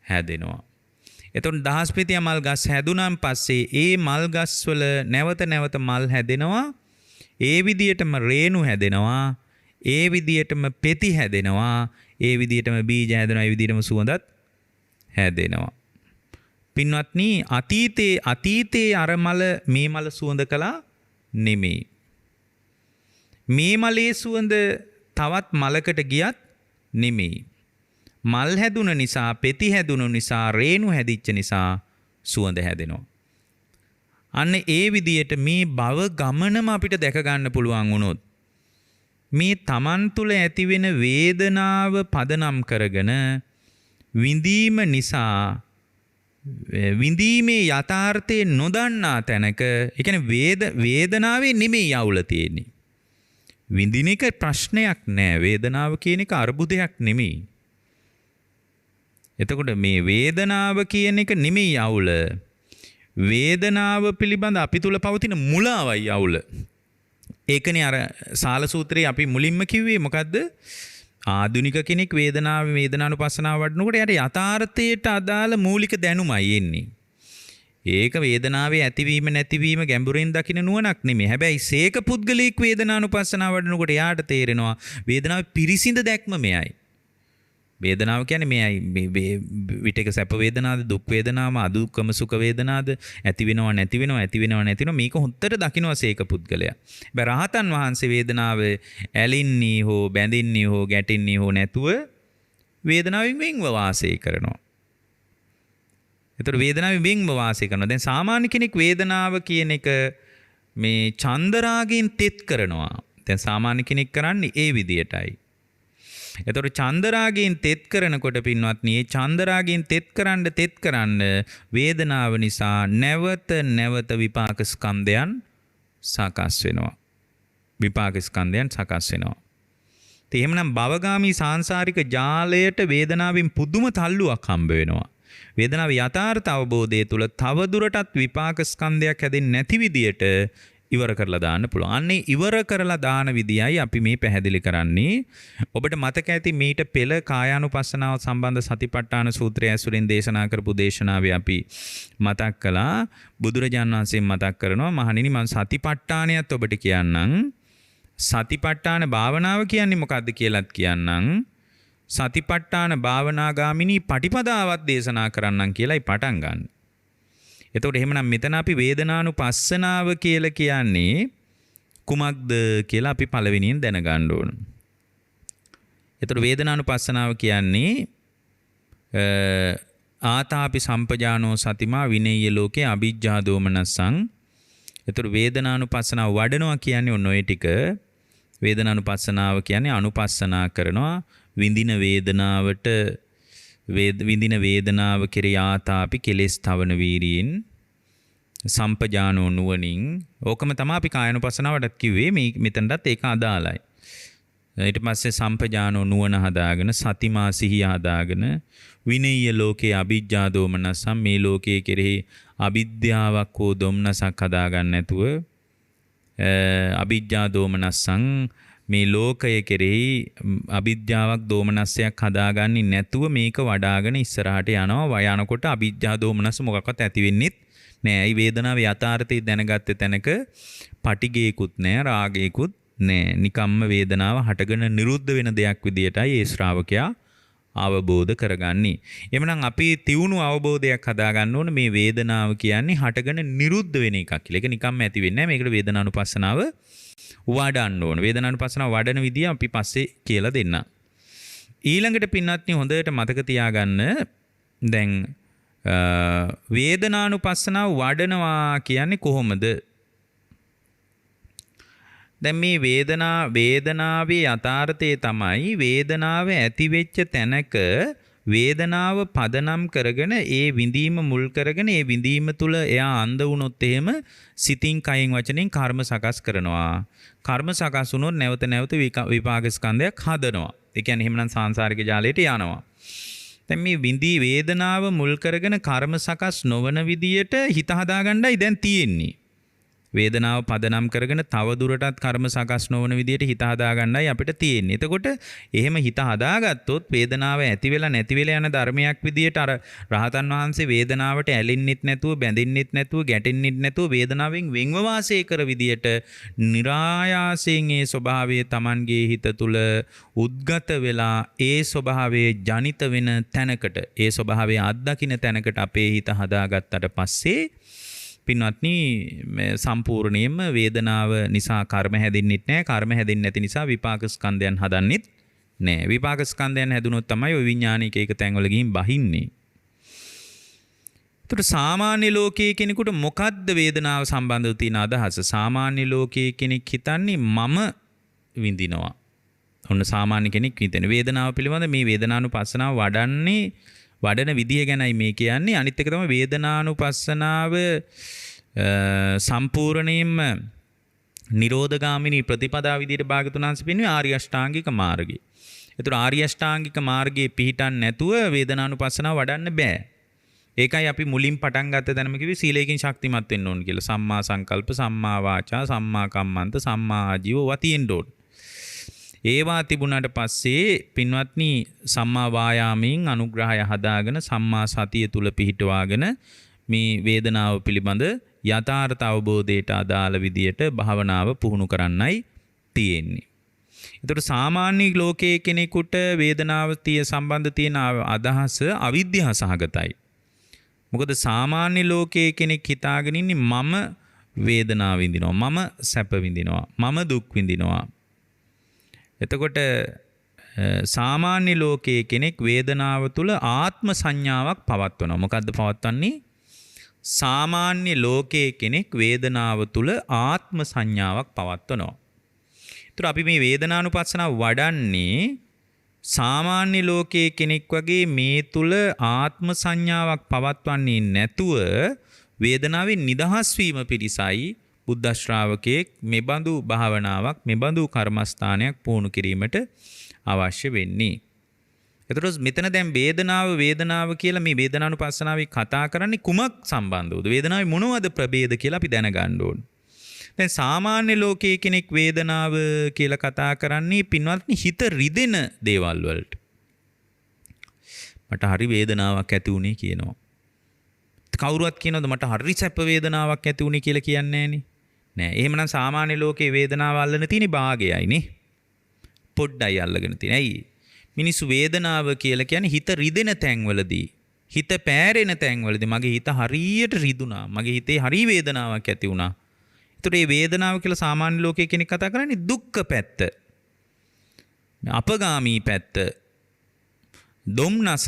හැදෙනවා. එතකොට දහස් පෙතිය මල් ගස් හැදුනාන් පස්සේ ඒ මල් ගස් වල නැවත මල් හැදෙනවා. ඒ විදියටම රේණු හැදෙනවා. ඒ විදියටම පෙති හැදෙනවා. ඒ විදියටම බීජ හැදෙනවා. ඒ විදියටම සුවඳත් හැදෙනවා. පින්වත්නි අතීතේ අර මල මේ මල සුවඳ කළා නෙමෙයි. මේ මලේ සුවඳ තවත් මලකට ගියත් නෙමෙයි. මල් හැදුන නිසා, පෙති හැදුණු නිසා, රේණු හැදිච්ච නිසා සුවඳ හැදෙනවා. අන්න ඒ විදියට මේ භව ගමනම අපිට දැක ගන්න පුළුවන් වුණොත් මේ තමන් තුළ ඇතිවෙන වේදනාව පදනම් කරගෙන විඳීම නිසා විඳීමේ යථාර්ථය නොදන්නා තැනක ඒ කියන්නේ වේදනාවේ නෙමෙයි අවුල තියෙන්නේ. විඳින එක ප්‍රශ්නයක් නෑ. වේදනාව කියන එක අර්බුදයක් නෙමෙයි. එතකොට මේ වේදනාව කියන එක නෙමෙයි අවුල. වේදනාව පිළිබඳ අපි තුල පවතින මුලාවයි අවුල. ඒකනේ අර සාල සූත්‍රයේ අපි මුලින්ම කිව්වේ මොකද්ද? ආධුනික කෙනෙක් වේදනානුපස්සනාව වඩනකොට යාට යථාර්ථයට අදාළ මූලික දැනුමයි එන්නේ. ඒක වේදනාවේ ඇතිවීම නැතිවීම ගැඹුරින් දකින්න නුවණක් නෙමෙයි. හැබැයි සීක පුද්ගලික වේදනානුපස්සනාව වඩනකොට යාට තේරෙනවා වේදනාවේ පිරිසිඳ දැක්ම මෙයයි. වේදනාව කියන්නේ මෙයයි. විටක සැප වේදනාද දුක් වේදනාම අදුක්කම සුඛ වේදනාද ඇති වෙනව නැති වෙනව ඇති වෙනව නැති වෙනව මේක හොත්තට දකින්නවා සීක පුද්ගලයා. හැබැයි රහතන් වහන්සේ වේදනාව ඇලින්නේ හෝ බැඳින්නේ හෝ ගැටෙන්නේ හෝ නැතුව වේදනාවෙන් වෙන්ව වාසය කරනවා. ඒතර වේදනාවෙන් වෙන්ව වාසය කරනවා. දැන් සාමාන්‍ය කෙනෙක් වේදනාව කියන එක මේ චන්දරාගෙන් තෙත් කරනවා. දැන් සාමාන්‍ය කෙනෙක් කරන්නේ ඒ විදියටයි. එතකොට චන්දරාගෙන් තෙත් කරනකොට පින්වත්නි මේ චන්දරාගෙන් තෙත් කරන්න වේදනාව නිසා නැවත විපාක ස්කන්ධයන් සකස් වෙනවා. විපාක ස්කන්ධයන් සකස් වෙනවා. ඒ එහෙමනම් භවගාමී සාංශාරික ජාලයට වේදනාවෙන් පුදුම තල්ලුවක් හම්බ වෙනවා. වේදනාවේ යථාර්ථ අවබෝධය තුළ තවදුරටත් විපාක ස්කන්ධයක් හැදෙන්නේ නැති විදියට ඉවර කරලා දාන්න පුළුවන්. අන්නේ ඉවර කරලා දාන විදියයි අපි මේ පැහැදිලි කරන්නේ. ඔබට මතක ඇති මීට පෙළ කායානුපස්සනාව සම්බන්ධ සතිපට්ඨාන සූත්‍රය ඇසුරින් දේශනා කරපු දේශනාවේ අපි මතක් කළා. බුදුරජාණන් වහන්සේ මතක් කරනවා මහණෙනි මම සතිපට්ඨානයත් ඔබට කියන්නම්. සතිපට්ඨාන භාවනාව කියන්නේ මොකක්ද කියලාත් කියන්නම්. සතිපට්ඨාන භාවනාගාමිනී පටිපදාවත් දේශනා කරන්නම් කියලායි පටන් ගන්න. එතකොට එහෙමනම් මෙතන අපි වේදනානුපස්සනාව කියලා කියන්නේ කුමක්ද කියලා අපි පළවෙනියෙන් දැනගන්න ඕන. එතකොට වේදනානුපස්සනාව කියන්නේ ආතාපි සම්පජානෝ සතිමා විනේය ලෝකේ අ비ජ්ජා දෝමනස්සං. එතකොට වේදනානුපස්සනාව වඩනවා කියන්නේ ඔන්න ඔය ටික. වේදනානුපස්සනාව කියන්නේ අනුපස්සනා කරනවා විඳින වේදනාවට විඳින වේදනාව කෙරෙහි ආතාපි කෙලෙස් තවන වීරියෙන් සම්පජානෝ නුවණින් ඕකම තමයි අපි කායනුපස්සනාවටත් කිව්වේ මේ මෙතනටත් ඒක අදාළයි. ඊට පස්සේ සම්පජානෝ නුවණ හදාගෙන සතිමා සිහිය හදාගෙන විනීය ලෝකේ අ비ජ්ජා දෝමනසම් මේ ලෝකයේ කෙරෙහි අවිද්‍යාවක් හෝ දොම්නසක් හදාගන්න නැතුව අවිජ්ජා දෝමනස්සං මේ ලෝකය කෙරෙහි අවිද්‍යාවක් දෝමනස්සයක් හදාගන්නේ නැතුව මේක වඩාගෙන ඉස්සරහට යනවා. යනකොට අවිජ්ජා දෝමනස්ස මොකක්වත් ඇති වෙන්නේ නැහැ. ඒ වේදනාවේ යථාර්ථය දැනගත්තේ තැනක පටිගේකුත් නැහැ, රාගේකුත් නැහැ. නිකම්ම වේදනාව හටගෙන නිරුද්ධ වෙන දෙයක් විදියටයි ඒ ශ්‍රාවකයා අවබෝධ කරගන්නේ. එhmenan අපි තියුණු අවබෝධයක් හදාගන්න ඕන මේ වේදනාව කියන්නේ හටගෙන නිරුද්ධ වෙන එකක් කියලා. ඒක නිකම්ම ඇති වෙන්නේ නැහැ. මේකට වේදනානුපස්සනාව වඩන්න ඕන. වේදනානුපස්සනාව වඩන විදිය අපි පස්සේ කියලා දෙන්න. ඊළඟට පින්වත්නි හොඳට මතක තියාගන්න දැන් වේදනානුපස්සනාව වඩනවා කියන්නේ කොහොමද? දැන් මේ වේදනාවේ යථාර්ථය තමයි වේදනාව ඇති වෙච්ච තැනක වේදනාව පදනම් කරගෙන ඒ විඳීම මුල් කරගෙන ඒ විඳීම තුල එයා අන්ධ වුණොත් එහෙම සිතින් කයින් වචනෙන් කර්ම සකස් කරනවා. කර්ම සකස් වුණොත් නැවත විපාක ස්කන්ධයක් හදනවා. ඒ කියන්නේ එහෙමනම් සාංශාරික ජාලයට යනවා. දැන් මේ වේදනාව මුල් කරගෙන කර්ම සකස් නොවන විදියට හිත හදාගන්නයි දැන් තියෙන්නේ. වේදනාව පදනම් කරගෙන තව දුරටත් කර්ම සකස් නොවන විදියට හිත හදාගන්නයි අපිට තියෙන්නේ. එතකොට එහෙම හිත හදාගත්තොත් වේදනාව ඇති වෙලා නැති වෙලා යන ධර්මයක් විදියට අර රහතන් වහන්සේ වේදනාවට ඇලෙන්නෙත් නැතුව බැඳෙන්නෙත් නැතුව ගැටෙන්නෙත් නැතුව වේදනාවෙන් වෙන්ව වාසය කර විදියට નિરાයාසයෙන් ඒ ස්වභාවය Tamanගේ හිත තුල උද්ගත වෙලා ඒ ස්වභාවයේ ජනිත වෙන තැනකට ඒ ස්වභාවය අත්දකින්න තැනකට අපේ හිත හදාගත්තට පස්සේ පින්වත්නි සම්පූර්ණයෙන්ම වේදනාව නිසා කර්ම හැදෙන්නෙත් නැහැ. කර්ම හැදෙන්නේ නැති නිසා විපාක ස්කන්ධයන් හදන්නෙත් නැහැ. විපාක ස්කන්ධයන් හැදුනොත් තමයි ওই විඥානික එක තැන්වල ගිහින් බහින්නේ. එතකොට සාමාන්‍ය ලෝකයේ කෙනෙකුට මොකද්ද වේදනාව සම්බන්ධව තියෙන අදහස? සාමාන්‍ය ලෝකයේ කෙනෙක් හිතන්නේ මම විඳිනවා. ඔන්න සාමාන්‍ය කෙනෙක් හිතන වේදනාව පිළිබඳ මේ වේදනානුපස්සනාව වඩන විදිය ගැනයි මේ කියන්නේ. අනිත් එක තමයි වේදනානුපස්සනාව සම්පූර්ණයෙන්ම නිරෝධගාමිනී ප්‍රතිපදා විදියට භාගතුන් වහන්සේ පෙන්වන්නේ ආර්ය අෂ්ටාංගික මාර්ගය. ඒතර ආර්ය අෂ්ටාංගික මාර්ගයේ පිහිටන් නැතුව වේදනානුපස්සනාව වඩන්න බෑ. ඒකයි අපි මුලින් පටන් ගත්ත තැනම කිව්වේ සීලයෙන් ශක්තිමත් වෙන්න ඕන කියලා. සම්මා සංකල්ප, සම්මා වාචා, සම්මා කම්මන්ත, සම්මා ආජීව වතියෙන් ඕන. ඒවා තිබුණාට පස්සේ පින්වත්නි සම්මා වායාමයෙන් අනුග්‍රහය හදාගෙන සම්මා සතිය තුල පිහිටවාගෙන මේ වේදනාව පිළිබඳ යථාර්ථ අවබෝධයට අදාළ විදියට භාවනාව පුහුණු කරන්නයි තියෙන්නේ. ඒතර සාමාන්‍ය ලෝකයේ කෙනෙකුට වේදනාව සම්බන්ධ තියෙන අදහස අවිද්‍යාව සහගතයි. මොකද සාමාන්‍ය ලෝකයේ කෙනෙක් හිතාගෙන ඉන්නේ මම වේදනාව විඳිනවා, මම සැප විඳිනවා, මම දුක් විඳිනවා. එතකොට සාමාන්‍ය ලෝකයේ කෙනෙක් වේදනාව තුළ ආත්ම සංඥාවක් පවත්වනවා. මොකද්ද පවත්වන්නේ? සාමාන්‍ය ලෝකයේ කෙනෙක් වේදනාව තුළ ආත්ම සංඥාවක් පවත්වනවා. ඒතර අපි මේ වේදනානුපස්සනාව වඩන්නේ සාමාන්‍ය ලෝකයේ කෙනෙක් වගේ මේ තුළ ආත්ම සංඥාවක් පවත්වන්නේ නැතුව වේදනාවෙන් නිදහස් වීම පිණිසයි බුද්ධ ශ්‍රාවකයෙක් මෙබඳු භාවනාවක් මෙබඳු කර්මස්ථානයක් පුහුණු කිරීමට අවශ්‍ය වෙන්නේ. එතකොට මෙතන දැන් වේදනාව කියලා මේ වේදනානුපස්සනාවේ කතා කරන්නේ කුමක් සම්බන්ධවද? වේදනාවේ මොනවද ප්‍රභේද කියලා අපි දැනගන්න ඕන. දැන් සාමාන්‍ය ලෝකයේ කෙනෙක් වේදනාව කියලා කතා කරන්නේ පින්වත්නි හිත රිදෙන දේවල් වලට. මට හරි වේදනාවක් ඇති වුණේ කියනවා. කවුරුවත් කියනවද මට හරි සැප වේදනාවක් ඇති වුණේ කියලා කියන්නේ නෑ. එහෙමනම් සාමාන්‍ය ලෝකයේ වේදනාව අල්ලන තියෙන්නේ භාගයයිනේ. පොඩ්ඩයි අල්ලගෙන තියෙන්නේ. ඇයි? මිනිස්සු වේදනාව කියලා කියන්නේ හිත රිදෙන තැන්වලදී, හිත පෑරෙන තැන්වලදී මගේ හිත හරියට රිදුනා. මගේ හිතේ හරි වේදනාවක් ඇති වුණා. ඒතර මේ වේදනාව කියලා සාමාන්‍ය ලෝකයේ කෙනෙක් කතා කරන්නේ දුක්ඛ පැත්ත. අපගාමී පැත්ත. දුම්නස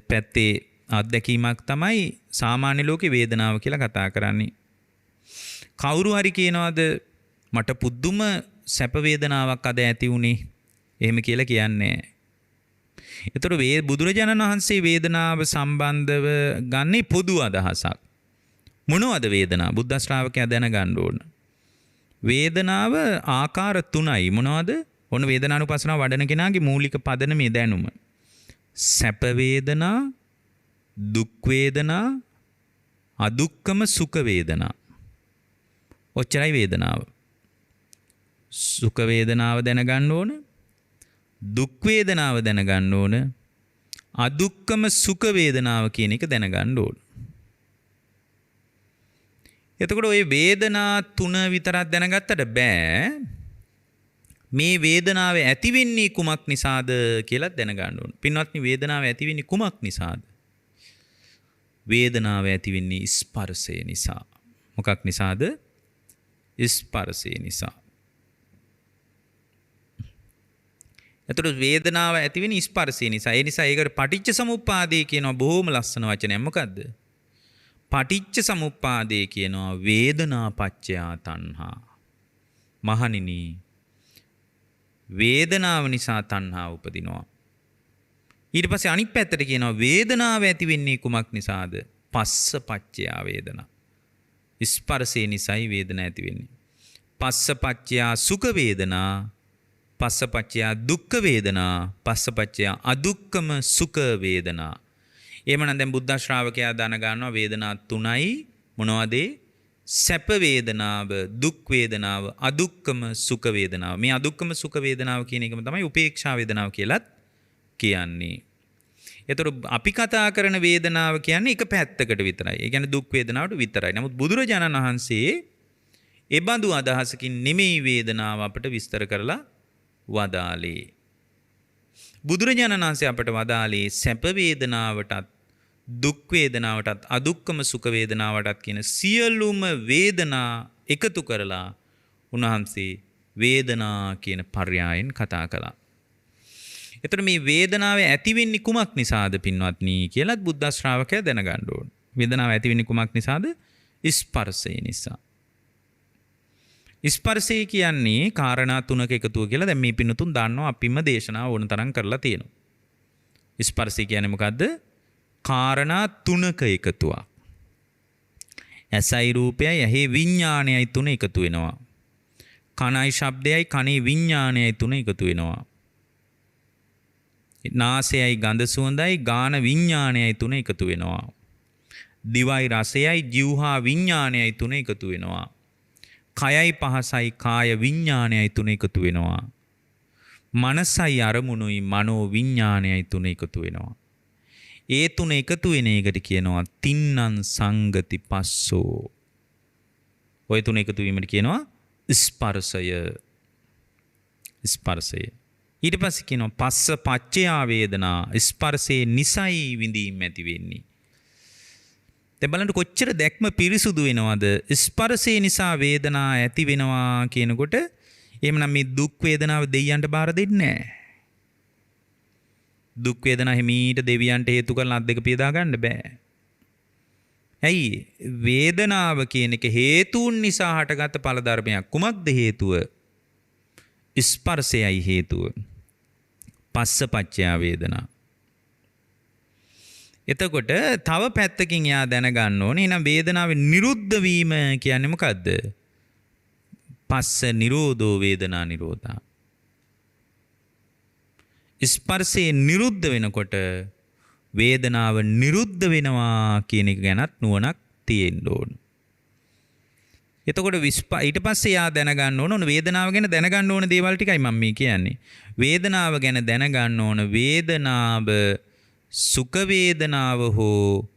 පැත්තේ අත්දැකීමක් තමයි සාමාන්‍ය ලෝකේ වේදනාව කියලා කතා කරන්නේ. කවුරු හරි කියනවාද මට පුදුම සැප වේදනාවක් අද ඇති වුණේ? එහෙම කියලා කියන්නේ. ඒතර බුදුරජාණන් වහන්සේ වේදනාව සම්බන්ධව ගන්නේ පොදු අදහසක්. මොනවද වේදනාව? බුද්ධ ශ්‍රාවකයා දැනගන්න ඕන. වේදනාව ආකාර 3යි. මොනවද? ඔන්න වේදනානුපස්සනාව වඩන කෙනාගේ මූලික පදනමේ දැනුම. සැප වේදනා, දුක් වේදනා, අදුක්කම සුඛ වේදනා. ඔච්චරයි වේදනාව. සුඛ වේදනාව දැනගන්න ඕන. දුක් වේදනාව දැනගන්න ඕන. අදුක්කම සුඛ වේදනාව කියන එක දැනගන්න ඕන. එතකොට ওই වේදනා 3 විතරක් දැනගත්තට බෑ. මේ වේදනාව ඇති වෙන්නේ කුමක් නිසාද කියලා දැනගන්න ඕන. පින්වත්නි වේදනාව ඇති වෙන්නේ කුමක් නිසාද? වේදනාව ඇති වෙන්නේ ස්පර්ශය නිසා. මොකක් නිසාද? ස්පර්ශය නිසා. එතකොට වේදනාව ඇති වෙන්නේ ස්පර්ශය නිසා. ඒ නිසා ඒකට පටිච්ච සමුප්පාදේ කියනවා බොහොම ලස්සන වචනයක්. මොකද්ද? පටිච්ච සමුප්පාදේ කියනවා වේදනා පච්චයා තණ්හා. මහණෙනි වේදනාව නිසා තණ්හාව උපදිනවා. ඊට පස්සේ අනිත් පැත්තට කියනවා වේදනාව ඇති වෙන්නේ කුමක් නිසාද? පස්ස පච්චයා වේදනා. ස්පර්ශය නිසායි වේදනාව ඇති වෙන්නේ. පස්ස පච්චයා සුඛ වේදනා, පස්ස පච්චයා දුක්ඛ වේදනා, පස්ස පච්චයා අදුක්ඛම සුඛ වේදනා. එහෙමනම් දැන් බුද්ධ ශ්‍රාවකයා දන ගන්නවා වේදනා 3යි. මොනවද? සැප වේදනාව, දුක් වේදනාව, අදුක්කම සුඛ වේදනාව. මේ අදුක්කම සුඛ වේදනාව කියන එකම තමයි උපේක්ෂා වේදනාව කියලත් කියන්නේ. ඒතර අපි කතා කරන වේදනාව කියන්නේ එක පැත්තකට විතරයි. ඒ කියන්නේ දුක් වේදනාවට විතරයි. නමුත් බුදුරජාණන් වහන්සේ ඒ බඳු අදහසකින් නෙමෙයි වේදනාව අපට විස්තර කරලා වදාළේ. බුදුරජාණන් වහන්සේ අපට වදාළේ සැප වේදනාවටත් දුක් වේදනාවටත් අදුක්කම සුඛ වේදනාවටත් කියන සියලුම වේදනා එකතු කරලා උන්වහන්සේ වේදනා කියන පර්යායෙන් කතා කළා. එතකොට මේ වේදනාව ඇති වෙන්නේ කුමක් නිසාද පින්වත්නි කියලාත් බුද්ධ ශ්‍රාවකයා දැනගන්න ඕන. වේදනාව ඇති වෙන්නේ කුමක් නිසාද? ස්පර්ශය නිසා. ස්පර්ශය කියන්නේ කාරණා තුනක එකතුව කියලා දැන් මේ පින්නතුන් දන්නවා අපිම දේශනාව ඕන තරම් කරලා තියෙනවා. ස්පර්ශය කියන්නේ මොකද්ද? කාරණා තුනක එකතුවක්. ඇසයි රූපයයි ඇහි විඥානයයි තුන එකතු වෙනවා. කනයි ශබ්දයයි කනේ විඥානයයි තුන එකතු වෙනවා. නාසයයි ගඳ සුවඳයි ගාන විඥානයයි තුන එකතු වෙනවා. දිවයි රසයයි જીවහා විඥානයයි තුන එකතු වෙනවා. කයයි පහසයි කාය විඥානයයි තුන එකතු වෙනවා. මනසයි අරමුණුයි මනෝ විඥානයයි තුන එකතු වෙනවා. ඒ තුන එකතු වෙන එකට කියනවා තින්නං සංගති පස්සෝ. ඔය තුන එකතු වීමට කියනවා ස්පර්ශය. ස්පර්ශය. ඊට පස්සේ කියනවා පස්ස පච්චයා වේදනා. ස්පර්ශයේ නිසයි විඳීම් ඇති වෙන්නේ. දැන් බලන්න කොච්චර දැක්ම පිරිසුදු වෙනවද? ස්පර්ශයේ නිසා වේදනා ඇති වෙනවා කියනකොට එහෙමනම් මේ දුක් වේදනාව දෙයියන්ට බාර දෙන්නේ නැහැ. දුක් වේදනා හිමීට දෙවියන්ට හේතු කරලා අත් දෙක පියදා ගන්න බෑ. ඇයි? වේදනාව කියන එක හේතුන් නිසා හටගත් ඵල ධර්මයක්. කුමක්ද හේතුව? ස්පර්ශයයි හේතුව. පස්සපච්චය වේදනා. එතකොට තව පැත්තකින් යා දැනගන්න ඕනේ එහෙනම් වේදනාවේ නිරුද්ධ වීම කියන්නේ මොකද්ද? පස්ස නිරෝධෝ වේදනා නිරෝධා. ස්පර්ශයේ නිරුද්ධ වෙනකොට වේදනාව නිරුද්ධ වෙනවා කියන එක ගැනත් නුවණක් තියෙන්න ඕන. එතකොට ඊට පස්සේ යා දැනගන්න ඕන වේදනාව ගැන දැනගන්න ඕන දේවල් ටිකයි මම මේ කියන්නේ. වේදනාව ගැන දැනගන්න ඕන වේදනාව සුඛ වේදනාව හෝ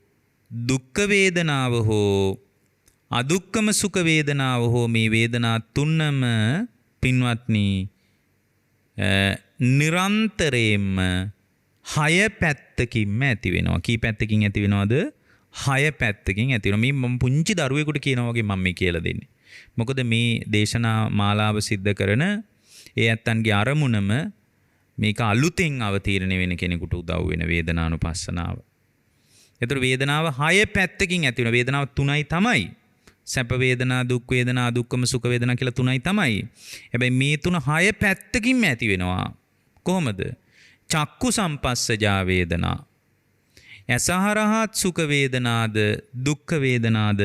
දුක්ඛ වේදනාව හෝ අදුක්ඛම සුඛ වේදනාව හෝ මේ වේදනා තුනම පින්වත්නි නිරන්තරයෙන්ම 6 පැත්තකින්ම ඇති වෙනවා. කී පැත්තකින් ඇති වෙනවද? 6 පැත්තකින් ඇති වෙනවා. මේ මම පුංචි දරුවෙකුට කියනවා වගේ මම මේ කියලා දෙන්නේ. මොකද මේ දේශනා මාලාව සිද්ධ කරන ඒ ඇත්තන්ගේ අරමුණම මේක අලුතෙන් අවතීර්ණ වෙන කෙනෙකුට උදව් වෙන වේදනානුපස්සනාව. ඒතර වේදනාව 6 පැත්තකින් ඇති වෙනවා. වේදනාව 3යි තමයි. සැප වේදනා, දුක් වේදනා, අදුක්ඛම සුඛ වේදනා කියලා 3යි තමයි. හැබැයි මේ 3 6 පැත්තකින්ම ඇති වෙනවා. කොහොමද? චක්කු සම්පස්සජා වේදනා. ඇසහරහත් සුඛ වේදනාද, දුක්ඛ වේදනාද,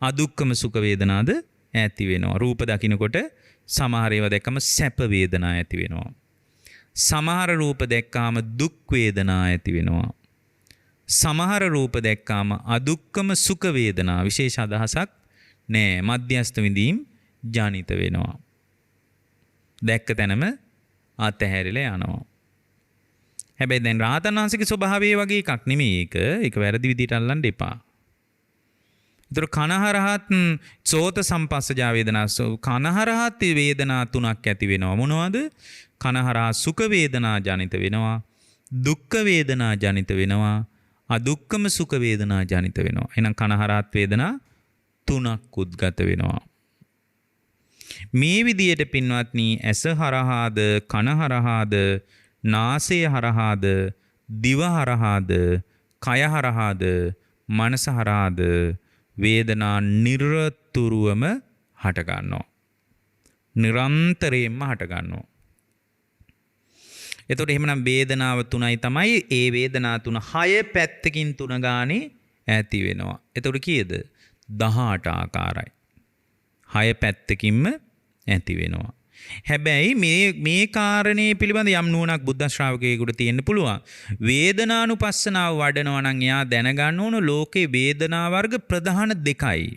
අදුක්ඛම සුඛ වේදනාද ඇති වෙනවා. රූප දකින්නකොට සමහර ඒවා දැක්කම සැප වේදනා ඇති වෙනවා. සමහර රූප දැක්කාම දුක් වේදනා ඇති වෙනවා. සමහර රූප දැක්කාම අදුක්ඛම සුඛ වේදනා විශේෂ අදහසක් නෑ. මධ්‍යස්ථ විඳීම් ජනිත වෙනවා. දැක්ක තැනම අතහැරිලා යනවා. හැබැයි දැන් රහතන් වහන්සේගේ ස්වභාවය වගේ එකක් නෙමෙයි ඒක. ඒක වැරදි විදිහට අල්ලන්න එපා. ඒතර කනහරහත් සෝත සම්පස්සජා වේදනා. කනහරහත් වේදනා තුනක් ඇති වෙනවා. මොනවද? කනහරහා සුඛ වේදනා ජනිත වෙනවා. දුක්ඛ වේදනා ජනිත වෙනවා. අදුක්ඛම සුඛ වේදනා ජනිත වෙනවා. එහෙනම් කනහරහත් වේදනා තුනක් උද්ගත වෙනවා. මේ විදියට පින්වත්නි ඇස හරහාද, කන හරහාද, නාසය හරහාද, දිව හරහාද, කය හරහාද, මනස හරහාද වේදනා නිරතුරුවම හට ගන්නවා. නිරන්තරයෙන්ම හට ගන්නවා. එතකොට එහෙමනම් වේදනාව තුනයි තමයි. ඒ වේදනා තුන 6 පැත්තකින් තුන ගානේ ඇති වෙනවා. එතකොට කීයද? 18 ආකාරයි. 6 පැත්තකින්ම ඇති වෙනවා. හැබැයි මේ කාරණේ පිළිබඳ යම් නුවණක් බුද්ධ ශ්‍රාවකයෙකුට තියෙන්න පුළුවන්. වේදනානුපස්සනාව වඩනවා නම් එයා දැනගන්න ඕන ලෝකේ වේදනා වර්ග ප්‍රධාන දෙකයි.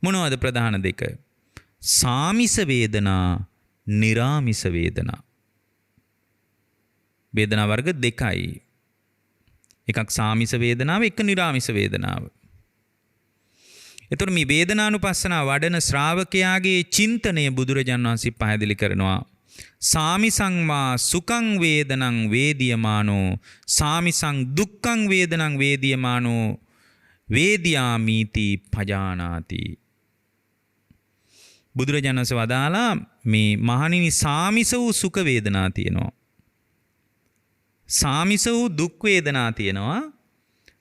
මොනවද ප්‍රධාන දෙක? සාමිස වේදනා, නිරාමිස වේදනා. වේදනා වර්ග දෙකයි. එකක් සාමිස වේදනාව, එක නිරාමිස වේදනාව. එතකොට මේ වේදනානුපස්සනාව වඩන ශ්‍රාවකයාගේ චින්තනය බුදුරජාණන් වහන්සේ පැහැදිලි කරනවා. සාමිසං වා සුඛං වේදනං වේදියමානෝ සාමිසං දුක්ඛං වේදනං වේදියමානෝ වේදියාමීති පජානාති. බුදුරජාණන් වහන්සේ වදාලා මේ මහණෙනි සාමිස වූ සුඛ වේදනා තියෙනවා. සාමිස වූ දුක් වේදනා තියෙනවා.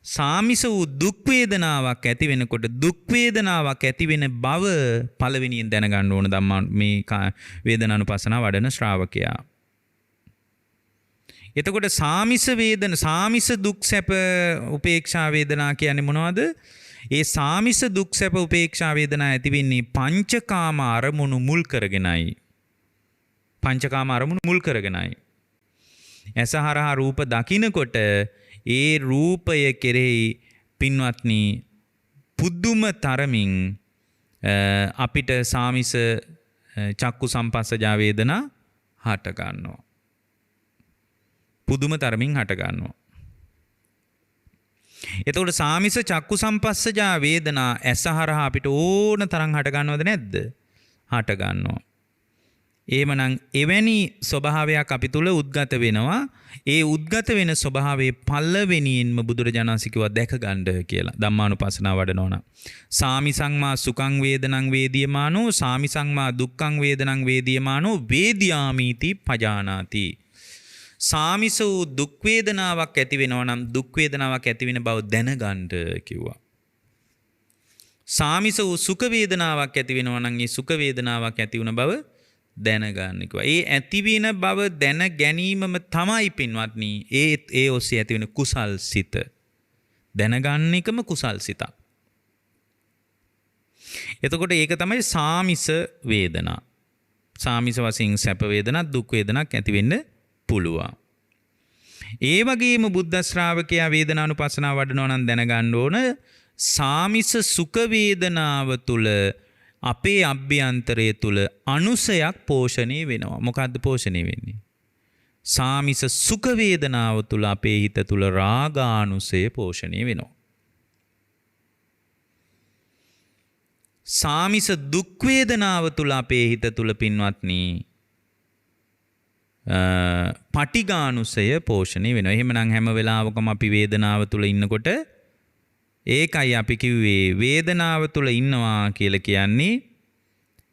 සාමිස වූ දුක් වේදනාවක් ඇති වෙනකොට දුක් වේදනාවක් ඇති වෙන බව පළවෙනියෙන් දැනගන්න ඕන ධම්මා මේ වේදනානුපස්සනාව වඩන ශ්‍රාවකයා. එතකොට සාමිස දුක් සැප උපේක්ෂා වේදනා කියන්නේ මොනවද? ඒ සාමිස දුක් සැප උපේක්ෂා වේදනා ඇති වෙන්නේ පංචකාම අරමුණු මුල් කරගෙනයි. පංචකාම අරමුණු මුල් කරගෙනයි. ඇසහරහා රූප දකිනකොට ඒ රූපය කෙරෙහි පින්වත්නි පුදුම තරමින් අපිට සාමිස චක්කු සම්පස්සජා වේදනා හට ගන්නවා. පුදුම තරමින් හට ගන්නවා. එතකොට සාමිස චක්කු සම්පස්සජා වේදනා ඇසහරහා අපිට ඕන තරම් හට ගන්නවද නැද්ද? හට ගන්නවා. එහෙමනම් එවැනි ස්වභාවයක් අපි තුල උද්ගත වෙනවා. ඒ උද්ගත වෙන ස්වභාවයේ පළවෙනියෙන්ම බුදුරජාණන් වහන්සේ කිව්වා දැක ගන්න කියලා. ධම්මානුපස්සනාව වඩනවනම් සාමිසං මා සුඛං වේදනං වේදියමානෝ සාමිසං මා දුක්ඛං වේදනං වේදියමානෝ වේද්‍යාමීති පජානාති. සාමිස වූ දුක් වේදනාවක් ඇති වෙනවා නම් දුක් වේදනාවක් ඇති වෙන බව දැනගන්න කිව්වා. සාමිස වූ සුඛ වේදනාවක් ඇති වෙනවා නම් ඒ සුඛ වේදනාවක් ඇති වුණ බව දැනගන්න කිව්වා. ඒ ඇති වෙන බව දැන ගැනීමම තමයි පින්වත්නි ඒ ඔස්සේ ඇති වෙන කුසල් සිත. දැනගන්න එකම කුසල් සිතක්. එතකොට ඒක තමයි සාමිස වේදනා. සාමිස වශයෙන් සැප වේදනා දුක් වේදනාක් ඇති වෙන්න පුළුවන්. ඒ වගේම බුද්ධ ශ්‍රාවකයා වේදනානුපස්සනාව වඩනවා නම් දැනගන්න ඕන සාමිස සුඛ වේදනාව තුල අපේ අභ්‍යන්තරය තුල අනුසයක් පෝෂණය වෙනවා. මොකද්ද පෝෂණය වෙන්නේ? සාමිස සුඛ වේදනාව තුල අපේ හිත තුල රාගානුසය පෝෂණය වෙනවා. සාමිස දුක් වේදනාව තුල අපේ හිත තුල පින්වත්නි පටිඝානුසය පෝෂණය වෙනවා. එහෙමනම් හැම වෙලාවකම අපි වේදනාව තුල ඉන්නකොට ඒකයි අපි කිව්වේ වේදනාව තුල ඉන්නවා කියලා කියන්නේ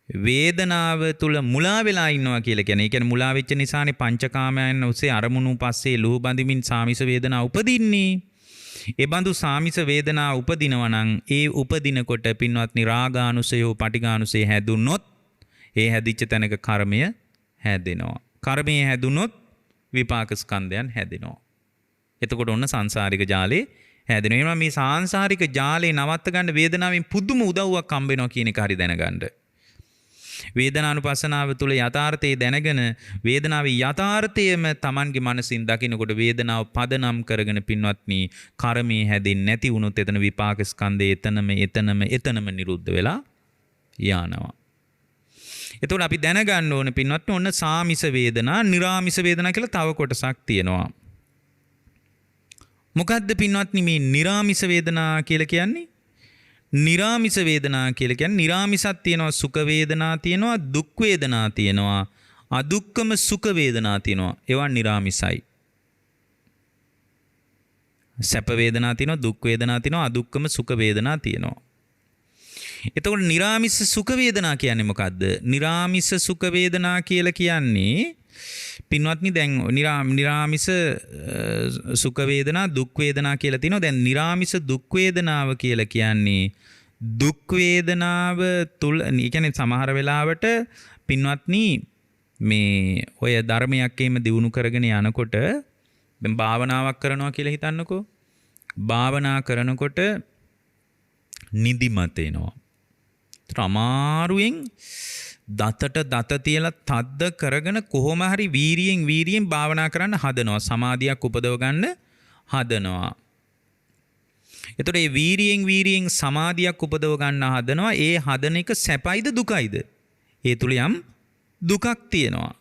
වේදනාව තුල මුලා වෙලා ඉන්නවා කියලා කියන්නේ. ඒ කියන්නේ මුලා වෙච්ච නිසානේ පංචකාමයන් ඔස්සේ අරමුණු පස්සේ ලුහු බඳිමින් සාමිස වේදනා උපදින්නේ. ඒ බඳු සාමිස වේදනා උපදිනවා නම් ඒ උපදිනකොට පින්වත්නි රාගානුසය හෝ පටිඝානුසය හැදුනොත් ඒ හැදිච්ච තැනක කර්මය හැදෙනවා. කර්මය හැදුනොත් විපාක ස්කන්ධයන් හැදෙනවා. එතකොට ඔන්න සංසාරික ජාලේ හැදෙනවා. එහෙනම් මේ සාංශාරික ජාලේ නවත්ත ගන්න වේදනාවෙන් පුදුම උදව්වක් හම්බ වෙනවා කියන එක හරි දැනගන්න. වේදනානුපස්සනාව තුළ යථාර්ථය දැනගෙන වේදනාවේ යථාර්ථයම Tamanගේ මනසින් දකිනකොට වේදනාව පදනම් කරගෙන පින්වත්නි කර්මයේ හැදෙන්නේ නැති වුණොත් එතන විපාක ස්කන්ධය එතනම නිරුද්ධ වෙලා යනවා. එතකොට අපි දැනගන්න ඕන පින්වත්නි ඔන්න සාමිස වේදනා, නිරාමිස වේදනා කියලා තව කොටසක් තියෙනවා. මොකද්ද පින්වත්නි මේ නිරාමිස වේදනා කියලා කියන්නේ? නිරාමිස වේදනා කියලා කියන්නේ නිරාමිසක් තියෙනවා, සුඛ වේදනා තියෙනවා, දුක් වේදනා තියෙනවා, අදුක්කම සුඛ වේදනා තියෙනවා. ඒවා නිරාමිසයි. සැප වේදනා තියෙනවා, දුක් වේදනා තියෙනවා, අදුක්කම සුඛ වේදනා තියෙනවා. එතකොට නිරාමිස සුඛ වේදනා කියන්නේ මොකද්ද? නිරාමිස සුඛ වේදනා කියලා කියන්නේ පින්වත්නි දැන් නිරාමිස සුඛ වේදනා දුක් වේදනා කියලා තියෙනවා. දැන් නිරාමිස දුක් වේදනාව කියලා කියන්නේ දුක් වේදනාව තුල ඒ කියන්නේ සමහර වෙලාවට පින්වත්නි මේ ඔය ධර්මයක් එහෙම දිනු කරගෙන යනකොට දැන් භාවනාවක් කරනවා කියලා හිතන්නකෝ. භාවනා කරනකොට නිදිමත එනවා. අමාරුවෙන් දතට දත තියලා තද්ද කරගෙන කොහොම හරි වීරියෙන් භාවනා කරන්න හදනවා. සමාධියක් උපදව ගන්න හදනවා. එතකොට මේ වීරියෙන් සමාධියක් උපදව ගන්න හදනවා. ඒ හදන එක සැපයිද දුකයිද? ඒ තුල යම් දුකක් තියෙනවා.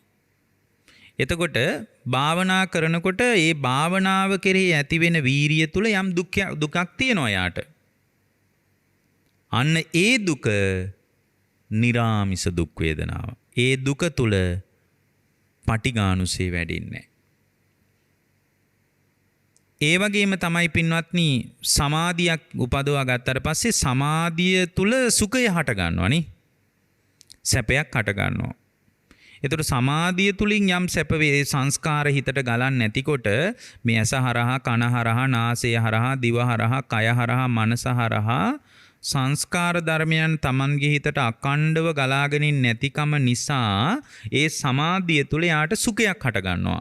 එතකොට භාවනා කරනකොට ඒ භාවනාව කෙරෙහි ඇති වෙන වීරිය තුල යම් දුකක් තියෙනවා යාට. අන්න ඒ දුක නිරාමිස දුක් වේදනාව. ඒ දුක තුල පටිඝානුසය වැඩින්නේ. ඒ වගේම තමයි පින්වත්නි සමාධියක් උපදවා ගත්තට පස්සේ සමාධිය තුල සුඛය හට ගන්නවා නේ. සැපයක් හට ගන්නවා. එතකොට සමාධිය තුලින් යම් සැප සංස්කාර හිතට ගලන්නේ නැතිකොට මේ ඇස හරහා කන හරහා නාසය හරහා දිව හරහා කය හරහා මනස හරහා සංස්කාර ධර්මයන් Tamanගේ හිතට අකණ්ඩව ගලාගෙන නැතිකම නිසා ඒ සමාධිය තුල යාට සුඛයක් හට ගන්නවා.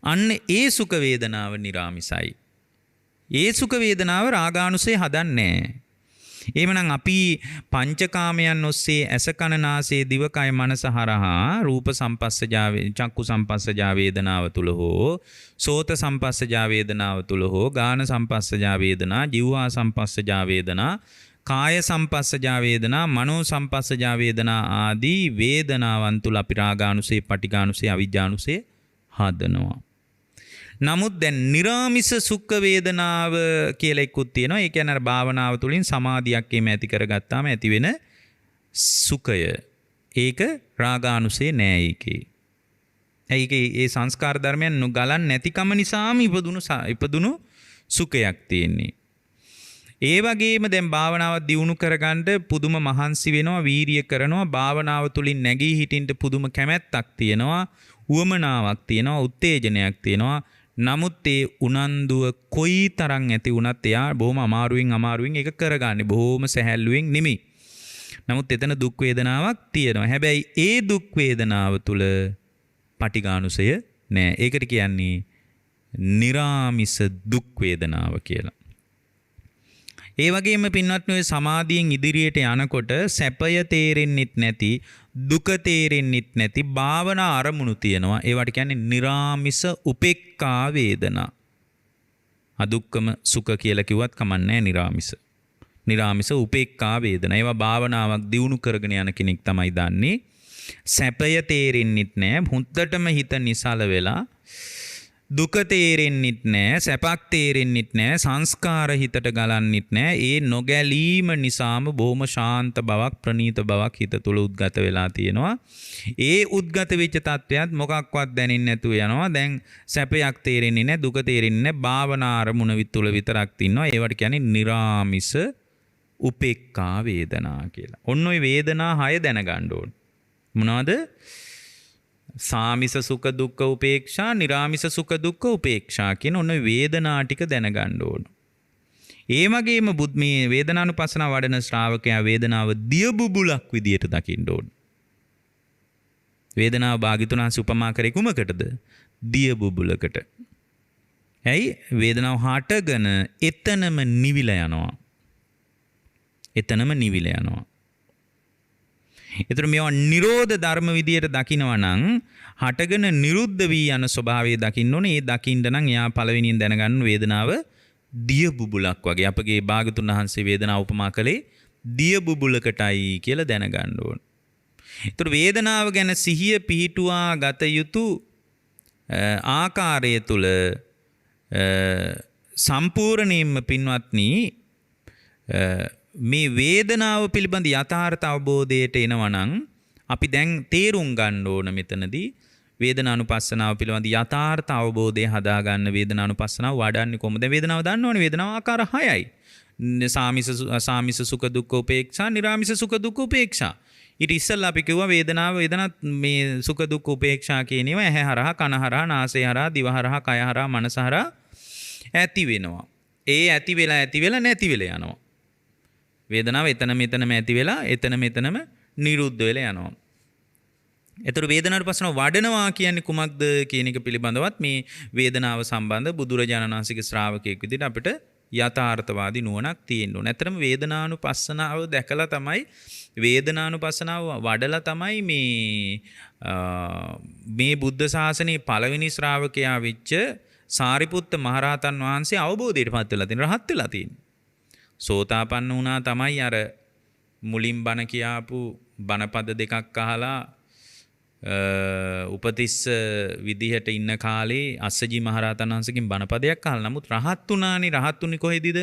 අන්න ඒ සුඛ වේදනාව නිරාමිසයි. ඒ සුඛ වේදනාව රාගානුසය හදන්නේ. එහෙමනම් අපි පංචකාමයන් ඔස්සේ ඇස කන නාසය දිව කය මනස හරහා රූප සම්පස්සජා චක්කු සම්පස්සජා වේදනාව තුල හෝ සෝත සම්පස්සජා වේදනාව තුල හෝ ගාන සම්පස්සජා වේදනා જીවහා සම්පස්සජා වේදනා කාය සම්පස්සජා වේදනා මනෝ සම්පස්සජා වේදනා ආදී වේදනාවන් තුල අපි රාගානුසය පටිඝානුසය අවිජ්ජානුසය හදනවා. නමුත් දැන් නිරාමිස සුඛ වේදනාව කියලා එකකුත් තියෙනවා. ඒ කියන්නේ අර භාවනාව තුළින් සමාධියක් එමෙ ඇති කරගත්තාම ඇති වෙන සුඛය. ඒක රාගානුසය නෑ ඒකේ. ඒකේ ඒ සංස්කාර ධර්මයන් ගලන් නැතිකම නිසාම ඉපදුණු සුඛයක් තියෙන්නේ. ඒ වගේම දැන් භාවනාව දියුණු කරගන්න පුදුම මහන්සි වෙනවා, වීරිය කරනවා. භාවනාව තුළින් නැගී හිටින්න පුදුම කැමැත්තක් තියෙනවා, උවමනාවක් තියෙනවා, උත්තේජනයක් තියෙනවා. නමුත් ඒ උනන්දුව කොයි තරම් ඇති වුණත් එයා බොහොම අමාරුවෙන් ඒක කරගන්නේ. බොහොම සැහැල්ලුවෙන් නෙමෙයි. නමුත් එතන දුක් වේදනාවක් තියෙනවා. හැබැයි ඒ දුක් වේදනාව තුල පටිඝානුසය නෑ. ඒකට කියන්නේ නිරාමිස දුක් වේදනාව කියලා. ඒ වගේම පින්වත්නි ඔය සමාධියෙන් ඉදිරියට යනකොට සැපය තේරෙන්නෙත් නැති දුක තේරෙන්නෙත් නැති භාවනා අරමුණු තියෙනවා. ඒවට කියන්නේ නිරාමිස උපේක්ඛා වේදනා. අදුක්කම සුඛ කියලා කිව්වත් කමන්නේ නිරාමිස. නිරාමිස උපේක්ඛා වේදනා. ඒවා භාවනාවක් දියුණු කරගෙන යන කෙනෙක් තමයි දන්නේ. සැපය තේරෙන්නෙත් නැහැ. හුද්දටම හිත නිසල වෙලා දුක තේරෙන්නෙත් නැහැ, සැපක් තේරෙන්නෙත් නැහැ, සංස්කාර හිතට ගලන්නෙත් නැහැ. ඒ නොගැලීම නිසාම බොහොම ශාන්ත බවක්, ප්‍රණීත බවක් හිත තුල උද්ගත වෙලා තියෙනවා. ඒ උද්ගත වෙච්ච තත්වයක් මොකක්වත් දැනෙන්නේ නැතුව යනවා. දැන් සැපයක් තේරෙන්නේ නැහැ, දුක තේරෙන්නේ නැහැ. භාවනා අරමුණ තුල විතරක් තින්නවා. ඒවට කියන්නේ නිරාමිස උපේක්ඛා වේදනා කියලා. ඔන්න ඔය වේදනා 6 දැනගන්න ඕන. මොනවද? සාමිස සුඛ දුක්ඛ උපේක්ෂා, නිරාමිස සුඛ දුක්ඛ උපේක්ෂා කියන ඔන්න වේදනා ටික දැනගන්න ඕන. ඒ වගේම මේ වේදනානුපස්සනාව වඩන ශ්‍රාවකයා වේදනාව දිය බුබුලක් විදියට දකින්න ඕන. වේදනාව භාග්‍යතුන් වහන්සේ උපමා කරේ කුමකටද? දිය බුබුලකට. ඇයි? වේදනාව හටගෙන එතනම නිවිලා යනවා. එතනම නිවිලා යනවා. ඒතර මේවා නිරෝධ ධර්ම විදියට දකිනවා නම් හටගෙන නිරුද්ධ වී යන ස්වභාවය දකින්න ඕනේ. ඒ දකින්න නම් එයා පළවෙනියෙන් දැනගන්න වේදනාව දිය බුබුලක් වගේ. අපගේ භාගතුන් වහන්සේ වේදනාව උපමා කළේ දිය බුබුලකටයි කියලා දැනගන්න ඕන. ඒතර වේදනාව ගැන සිහිය පිහිටුවා ගත යුතු ආකාරය තුල සම්පූර්ණයෙන්ම පින්වත්නි මේ වේදනාව පිළිබඳ යථාර්ථ අවබෝධයට එනවා නම් අපි දැන් තේරුම් ගන්න ඕන මෙතනදී වේදනානුපස්සනාව පිළිබඳ යථාර්ථ අවබෝධය හදාගන්න වේදනානුපස්සනාව වඩන්නේ කොහොමද? වේදනාව දන්නවනේ වේදනාව ආකාර 6යි. සාමිස සුඛ දුක්ඛ උපේක්ෂා, නිරාමිස සුඛ දුක්ඛ උපේක්ෂා. ඊට ඉස්සෙල්ලා අපි කිව්වා වේදනාත් මේ සුඛ දුක්ඛ උපේක්ෂා කියන ඒවා ඇහැ හරහා කන හරහා නාසය හරහා දිව හරහා කය හරහා මනස හරහා ඇති වෙනවා. ඒ ඇති වෙලා නැති වෙලා යනවා. වේදනාව එතන මෙතනම ඇති වෙලා එතන මෙතනම නිරුද්ධ වෙලා යනවා. ඒතර වේදනානුපස්සනාව වඩනවා කියන්නේ කුමක්ද කියන එක පිළිබඳවත් මේ වේදනාව සම්බන්ධ බුදුරජාණන් වහන්සේගේ ශ්‍රාවකයෙක් විදිහට අපිට යථාර්ථවාදී නුවණක් තියෙන්න ඕන. ඇත්තටම වේදනානුපස්සනාව දැකලා තමයි වේදනානුපස්සනාව වඩලා තමයි මේ බුද්ධ ශාසනයේ පළවෙනි ශ්‍රාවකයා වෙච්ච සාරිපුත්ත මහරහතන් වහන්සේ අවබෝධයට පත් වෙලා තියෙන රහත් වෙලා තියෙන්නේ. සෝතාපන්න වුණා තමයි අර මුලින් බණ කියාපු බණපද දෙකක් අහලා උපතිස්ස විදිහට ඉන්න කාලේ අස්සජි මහරහතන් වහන්සේගෙන් බණපදයක් අහලා නමුත් රහත් වුණානේ. රහත් උනේ කොහෙදද?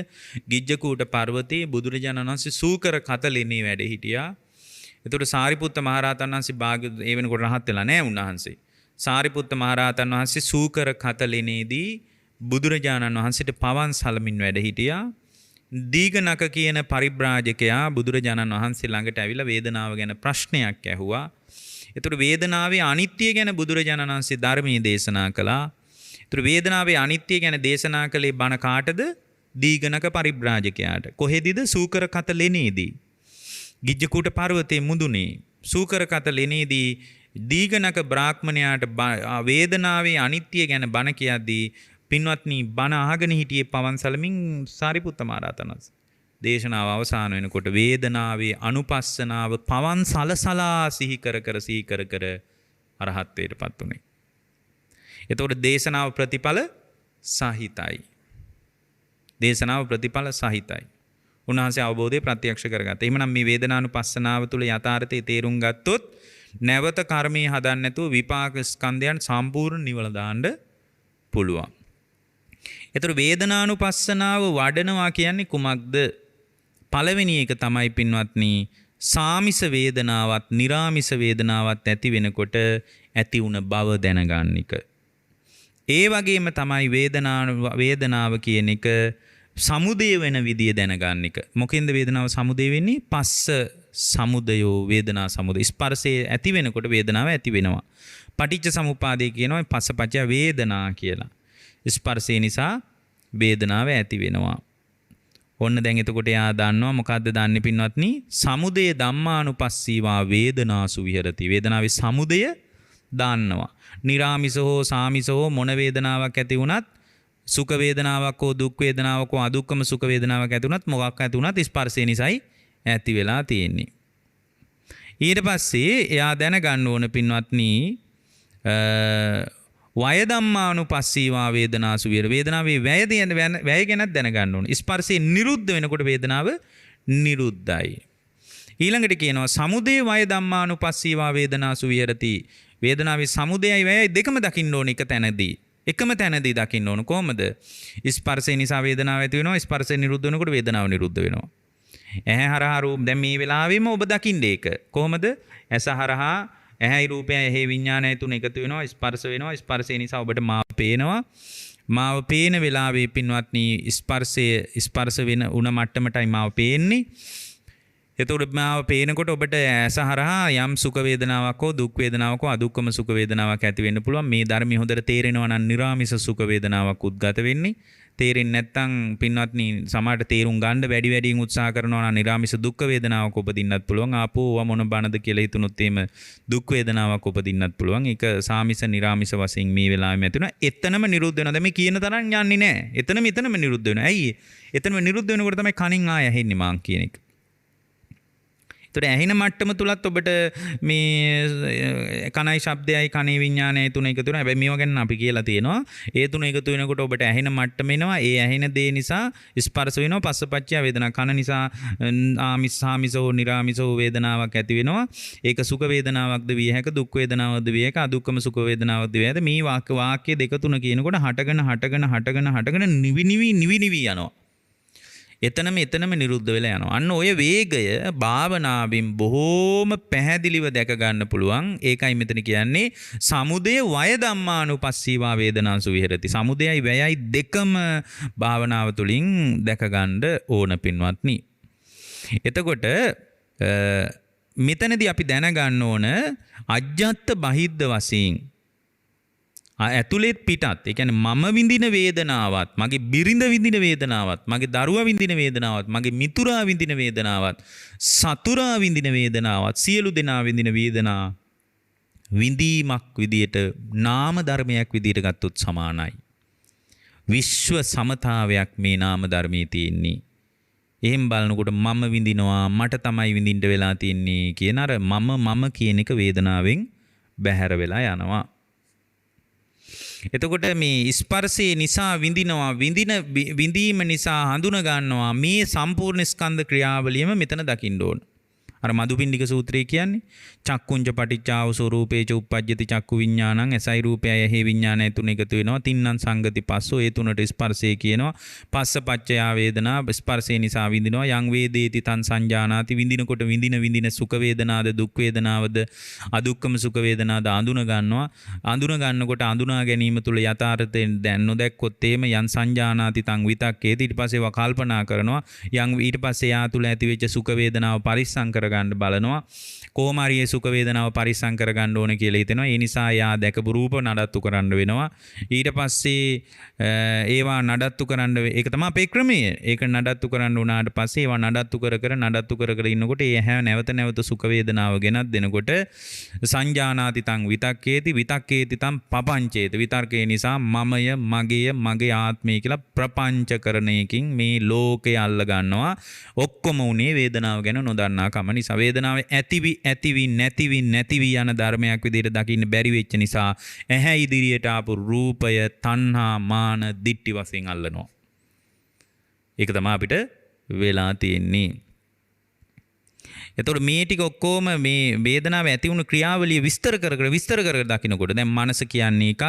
ගිජ්ජකූට පර්වතයේ බුදුරජාණන් වහන්සේ සූකර කතලෙනේ වැඩ හිටියා. ඒතකොට සාරිපුත්ත මහරහතන් වහන්සේ ඒ වෙනකොට රහත් වෙලා නැහැ උන්වහන්සේ. සාරිපුත්ත මහරහතන් වහන්සේ සූකර කතලෙනේදී බුදුරජාණන් වහන්සේට පවන් සලමින් වැඩ හිටියා. දීඝනක කියන පරිබ්‍රාජකයා බුදුරජාණන් වහන්සේ ළඟට ඇවිල්ලා වේදනාව ගැන ප්‍රශ්නයක් ඇහුවා. එතකොට වේදනාවේ අනිත්‍ය ගැන බුදුරජාණන් වහන්සේ ධර්මයේ දේශනා කළා. එතකොට වේදනාවේ අනිත්‍ය ගැන දේශනා කළේ බණ කාටද? දීඝනක පරිබ්‍රාජකයාට. කොහෙදිද? සූකර කතලෙනේදී. ගිජ්ජකූට පර්වතයේ මුදුනේ සූකර කතලෙනේදී දීඝනක බ්‍රාහ්මණයාට වේදනාවේ අනිත්‍ය ගැන බණ කියද්දී පින්වත්නි බණ අහගෙන හිටියේ පවන්සලමින් සාරිපුත්ත මහ රහතන් වහන්සේ. දේශනාව අවසන් වෙනකොට වේදනාවේ අනුපස්සනාව පවන් සලසලා සිහි කර කර අරහත්ත්වයටපත් උනේ. එතකොට දේශනාව ප්‍රතිඵල සහිතයි. දේශනාව ප්‍රතිඵල සහිතයි. උන්වහන්සේ අවබෝධය ප්‍රත්‍යක්ෂ කරගත්තා. එහෙමනම් මේ වේදනානුපස්සනාව තුළ යථාර්ථය තේරුම් ගත්තොත් නැවත කර්මයේ හදන්න නැතුව විපාක ස්කන්ධයන් සම්පූර්ණ නිවල දාන්න පුළුවන්. ඒතර වේදනානුපස්සනාව වඩනවා කියන්නේ කුමක්ද? පළවෙනි එක තමයි පින්වත්නි සාමිස වේදනාවත් නිරාමිස වේදනාවත් ඇති වෙනකොට ඇති වුණ බව දැනගන්න එක. ඒ වගේම තමයි වේදනාව කියන එක සමුදය වෙන විදිය දැනගන්න එක. මොකෙන්ද වේදනාව සමුදය වෙන්නේ? පස්ස සමුදයෝ වේදනා සමුදය. ස්පර්ශයේ ඇති වෙනකොට වේදනාව ඇති වෙනවා. පටිච්ච සමුප්පාදේ කියනවා පස්සපච්චය වේදනා කියලා. ස්පර්ශය නිසා වේදනාව ඇති වෙනවා. ඔන්න දැන් එතකොට යා දන්නවා මොකද්ද දන්නේ පින්වත්නි? සමුදය ධම්මානුපස්සීවා වේදනාසු විහෙරති. වේදනාවේ සමුදය දන්නවා. නිරාමිස හෝ සාමිස හෝ මොන වේදනාවක් ඇති වුණත් සුඛ වේදනාවක් හෝ දුක් වේදනාවක් හෝ අදුක්කම සුඛ වේදනාවක් ඇති වුණත් මොකක් ඇති වුණත් ස්පර්ශය නිසායි ඇති වෙලා තියෙන්නේ. ඊට පස්සේ එයා දැනගන්න ඕන පින්වත්නි වය ධම්මානුපස්සීවා වේදනාසු විහෙර. වේදනාවේ වැය ගැනත් දැනගන්න ඕන. ස්පර්ශය නිරුද්ධ වෙනකොට වේදනාව නිරුද්ධයි. ඊළඟට කියනවා සමුදය වය ධම්මානුපස්සීවා වේදනාසු විහෙරති. වේදනාවේ සමුදයයි වැයයි දෙකම දකින්න ඕන එක තැනදී. එකම තැනදී දකින්න ඕන. කොහොමද? ස්පර්ශය නිසා වේදනාව ඇති වෙනවා. ස්පර්ශය නිරුද්ධ වෙනකොට වේදනාව නිරුද්ධ වෙනවා. ඇහැ හරහා රූප දැන් මේ වෙලාවෙම ඔබ දකින්නේ ඒක. කොහොමද? ඇස හරහා ඇහැයි රූපයයි ඇහි විඥානයයි තුන එකතු වෙනවා. ස්පර්ශ වෙනවා. ස්පර්ශය නිසා ඔබට මාව පේනවා. මාව පේන වෙලාවේ පින්වත්නි ස්පර්ශ වෙන උණ මට්ටමටයි මාව පේන්නේ. එතකොට මාව පේනකොට ඔබට ඇස හරහා යම් සුඛ වේදනාවක් හෝ දුක් වේදනාවක් හෝ අදුක්කම සුඛ වේදනාවක් ඇති වෙන්න පුළුවන්. මේ ධර්මයේ හොඳට තේරෙනවා නම් නිරාමිස සුඛ වේදනාවක් උද්ගත වෙන්නේ. තේරෙන්නේ නැත්නම් පින්වත්නි සමහරට තේරුම් ගන්න වැඩියෙන් උත්සාහ කරනවා නම් නිරාමිස දුක් වේදනාවක් උපදින්නත් පුළුවන්. ආපෝ මොන බනද කියලා හිතුනොත් එහෙම දුක් වේදනාවක් උපදින්නත් පුළුවන්. ඒක සාමිස නිරාමිස වශයෙන් මේ වෙලාවෙම ඇති වෙනවා. එතනම නිරුද්ධ වෙනවා. දැන් මේ කියන තරම් යන්නේ නැහැ. එතනම නිරුද්ධ වෙනවා. ඇයි? එතනම නිරුද්ධ වෙනකොට තමයි කනින් ආය ඇහෙන්නේ මාන් කියන එක. ඒතර ඇහෙන මට්ටම තුලත් ඔබට මේ කනයි ශබ්දයයි කනේ විඥානයයි තුන එකතු වෙනවා. හැබැයි මේවා ගැන අපි කියලා තියෙනවා. ඒ තුන එකතු වෙනකොට ඔබට ඇහෙන මට්ටම එනවා. ඒ ඇහෙන දේ නිසා ස්පර්ශ වෙනවා. පස්සපච්චය වේදනා. කන නිසා ආමිසෝ නිරාමිසෝ වේදනාවක් ඇති වෙනවා. ඒක සුඛ වේදනාවක්ද විය හැක, දුක් වේදනාවක්ද විය හැක, අදුක්කම සුඛ වේදනාවක්ද විය හැක. මේ වාක්‍ය දෙක තුන කියනකොට හටගෙන නිවි යනවා. එතනම නිරුද්ධ වෙලා යනවා. අන්න ඔය වේගය භාවනාවෙන් බොහෝම පැහැදිලිව දැක ගන්න පුළුවන්. ඒකයි මෙතන කියන්නේ සමුදය වය ධම්මානුපස්සීවා වේදනාසු විහෙරති. සමුදයයි වැයයි දෙකම භාවනාව තුළින් දැක ගන්න ඕන පින්වත්නි. එතකොට මෙතනදී අපි දැනගන්න ඕන අජ්ජත් බහිද්ද වශයෙන් ඇතුළෙත් පිටත්. ඒ කියන්නේ මම විඳින වේදනාවත්, මගේ බිරිඳ විඳින වේදනාවත්, මගේ දරුවා විඳින වේදනාවත්, මගේ මිතුරා විඳින වේදනාවත්, සතුරා විඳින වේදනාවත්, සියලු දෙනා විඳින වේදනා විඳීමක් විදියට නාම ධර්මයක් විදියට ගත්තොත් සමානයි. විශ්ව සමතාවයක් මේ නාම ධර්මයේ තියෙන්නේ. එහෙන් බලනකොට මම විඳිනවා, මට තමයි විඳින්න වෙලා තියෙන්නේ කියන අර මම කියන එක වේදනාවෙන් බැහැර වෙලා යනවා. එතකොට මේ ස්පර්ශය නිසා විඳීම නිසා හඳුන ගන්නවා මේ සම්පූර්ණ ස්කන්ධ ක්‍රියාවලියම මෙතන දකින්න ඕන. අර මදුපිණ්ඩික සූත්‍රය කියන්නේ චක්කුංච පටිච්චාවසෝ රූපේච උප්පජ්ජති චක්කු විඥානං ඇසයි රූපයයි ඇහි විඥානය තුන එකතු වෙනවා. තින්නම් සංගති පස්සෝ ඒ තුනට ස්පර්ශය කියනවා. පස්ස පච්චයා වේදනා ස්පර්ශය නිසා විඳිනවා. යං වේදේති තං සංජානාති විඳිනකොට විඳින සුඛ වේදනාද දුක් වේදනාවද අදුක්කම සුඛ වේදනාද අඳුන ගන්නවා. අඳුන ගන්නකොට අඳුනා ගැනීම තුළ යථාර්ථයෙන් දැන් නොදැක්කොත් එහෙම යං සංජානාති තං විතක්කේති ඊට පස්සේ ඒවා කල්පනා කරනවා. යං ඊට පස්සේ යා තුළ ඇතිවෙච්ච සුඛ වේදනාව පරිස්සම් කර කරගන්න බලනවා. කොහොම හරි ඒ සුඛ වේදනාව පරිස්සම් කරගන්න ඕනේ කියලා හිතෙනවා. ඒ නිසා යා දැකපු රූප නඩත්තු කරන්න වෙනවා. ඊට පස්සේ ඒවා නඩත්තු කරන්න ඒක තමයි අපේ ක්‍රමය. ඒක නඩත්තු කරන්න උනාට පස්සේ ඒවා නඩත්තු කර ඉන්නකොට ඒ හැ නැවත සුඛ වේදනාව ගෙනත් දෙනකොට සංජානාති තං විතක්කේති තං පපංචේත. විතර්කේ නිසා මමය මගේ ආත්මය කියලා ප්‍රපංචකරණයකින් මේ ලෝකය අල්ල ගන්නවා. ඔක්කොම උනේ වේදනාව ගැන නොදන්නා කම නිසා. වේදනාව ඇතිවි නැතිවි යන ධර්මයක් විදිහට දකින්න බැරි වෙච්ච නිසා ඇහැ ඉදිරියට ආපු රූපය තණ්හා මාන දිට්ඨි වශයෙන් අල්ලනවා. ඒක තමයි අපිට වෙලා තියෙන්නේ. එතකොට මේ ටික ඔක්කොම මේ වේදනාව ඇති වුණු ක්‍රියාවලිය විස්තර කර දකින්නකොට දැන් මනස කියන්නේ එකක්,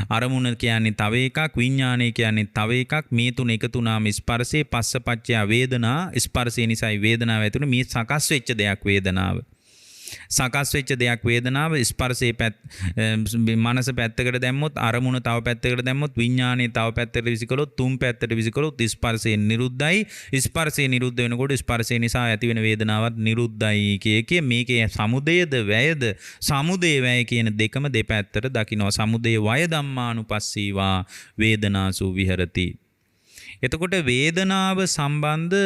අරමුණ කියන්නේ තව එකක්, විඥානය කියන්නේ තව එකක්. මේ තුන එකතු වුණාම ස්පර්ශේ පස්සපච්චය වේදනා. ස්පර්ශය නිසායි වේදනාව ඇති වුනේ. මේ සකස් වෙච්ච දෙයක් වේදනාව. සකස් වෙච්ච දෙයක් වේදනාව. ස්පර්ශයේ මනස පැත්තකට දැම්මොත්, අරමුණ තව පැත්තකට දැම්මොත්, විඥානය තව පැත්තකට විසිකලොත්, තුන් පැත්තට විසිකලොත් ස්පර්ශය නිරුද්ධයි. ස්පර්ශය නිරුද්ධ වෙනකොට ස්පර්ශය නිසා ඇති වෙන වේදනාවත් නිරුද්ධයි කිය මේකේ සමුදයද වැයද, සමුදය වැය කියන දෙකම දෙපැත්තට දකිනවා. සමුදය වය ධම්මානුපස්සීවා වේදනාසු විහෙරති. එතකොට වේදනාව සම්බන්ධ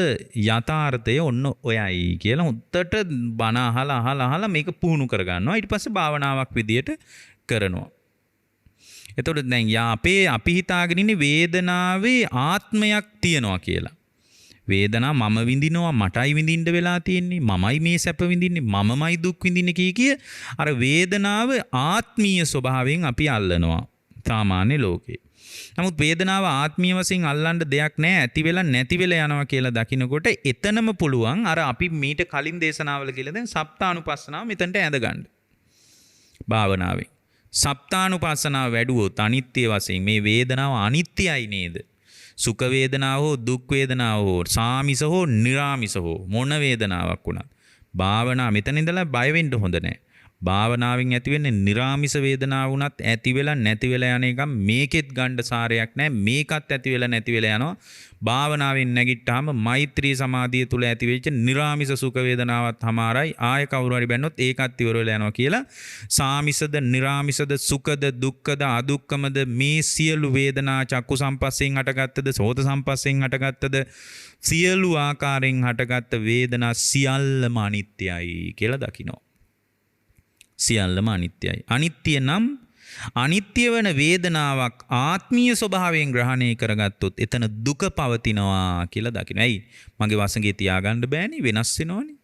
යථාර්ථය ඔන්න ඔයයි කියලා හොද්දට බණ අහලා මේක පුහුණු කරගන්නවා. ඊට පස්සේ භාවනාවක් විදියට කරනවා. එතකොට දැන් අපි හිතාගෙන ඉන්නේ වේදනාවේ ආත්මයක් තියනවා කියලා. වේදනාව මම විඳිනවා, මටයි විඳින්න වෙලා තියෙන්නේ, මමයි මේ සැප විඳින්නේ, මමමයි දුක් විඳින්නේ කිය අර වේදනාව ආත්මීය ස්වභාවයෙන් අපි අල්ලනවා සාමාන්‍ය ලෝකේ. නමුත් වේදනාව ආත්මීය වශයෙන් අල්ලන්න දෙයක් නැහැ. ඇති වෙලා නැති වෙලා යනවා කියලා දකිනකොට එතනම පුළුවන් අර අපි මීට කලින් දේශනාවල කියලා දැන් සප්තානුපස්සනාව මෙතනට ඇඳගන්න. භාවනාවෙන් සප්තානුපස්සනාව වැඩුවොත් අනිත්‍ය වශයෙන් මේ වේදනාව අනිත්‍යයි නේද? සුඛ වේදනාව හෝ දුක් වේදනාව හෝ සාමිස හෝ නිරාමිස හෝ මොන වේදනාවක් වුණත් භාවනාව මෙතන ඉඳලා බය වෙන්න හොඳ නැහැ. භාවනාවෙන් ඇති වෙන්නේ නිරාමිස වේදනාව වුණත් ඇති වෙලා නැති වෙලා යන එක මේකෙත් ගණ්ඩ සාරයක් නැහැ. මේකත් ඇති වෙලා නැති වෙලා යනවා. භාවනාවෙන් නැගිට්ටාම මෛත්‍රී සමාධිය තුල ඇති වෙච්ච නිරාමිස සුඛ වේදනාවත් හමාරයි. ආය කවුරු හරි බැන්නොත් ඒකත් ඉවර වෙලා යනවා කියලා සාමිසද නිරාමිසද සුඛද දුක්ඛද අදුක්ඛමද මේ සියලු වේදනා චක්කු සම්පස්යෙන් හටගත්තද සෝත සම්පස්යෙන් හටගත්තද සියලු ආකාරයෙන් හටගත්ත වේදනා සියල්ලම අනිත්‍යයි කියලා දකිනවා. සියල්ලම අනිත්‍යයි. අනිත්‍ය නම් අනිත්‍ය වන වේදනාවක් ආත්මීය ස්වභාවයෙන් ග්‍රහණය කරගත්තොත් එතන දුක පවතිනවා කියලා දකින්න. ඇයි? මගේ වසඟේ තියාගන්න බෑනේ, වෙනස් වෙනවනේ.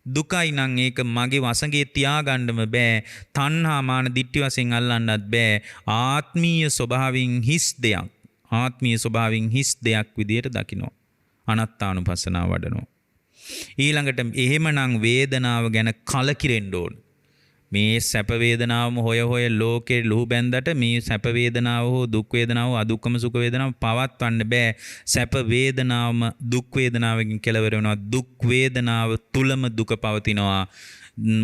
දුකයි නම් ඒක මගේ වසඟේ තියාගන්නම බෑ. තණ්හා මාන දිට්ඨි වශයෙන් අල්ලන්නත් බෑ. ආත්මීය ස්වභාවයෙන් හිස් දෙයක්. ආත්මීය ස්වභාවයෙන් හිස් දෙයක් විදියට දකින්න. අනාත්තානුපස්සනාව වඩනවා. ඊළඟට එහෙමනම් වේදනාව ගැන කලකිරෙන්න ඕන. මේ සැප වේදනාවම හොය ලෝකේ ලුහු බැන්දට මේ සැප වේදනාව හෝ දුක් වේදනාව අදුක්කම සුඛ වේදනාව පවත්වන්න බෑ. සැප වේදනාවම දුක් වේදනාවකින් කෙලවර වෙනවා. දුක් වේදනාව තුලම දුක පවතිනවා.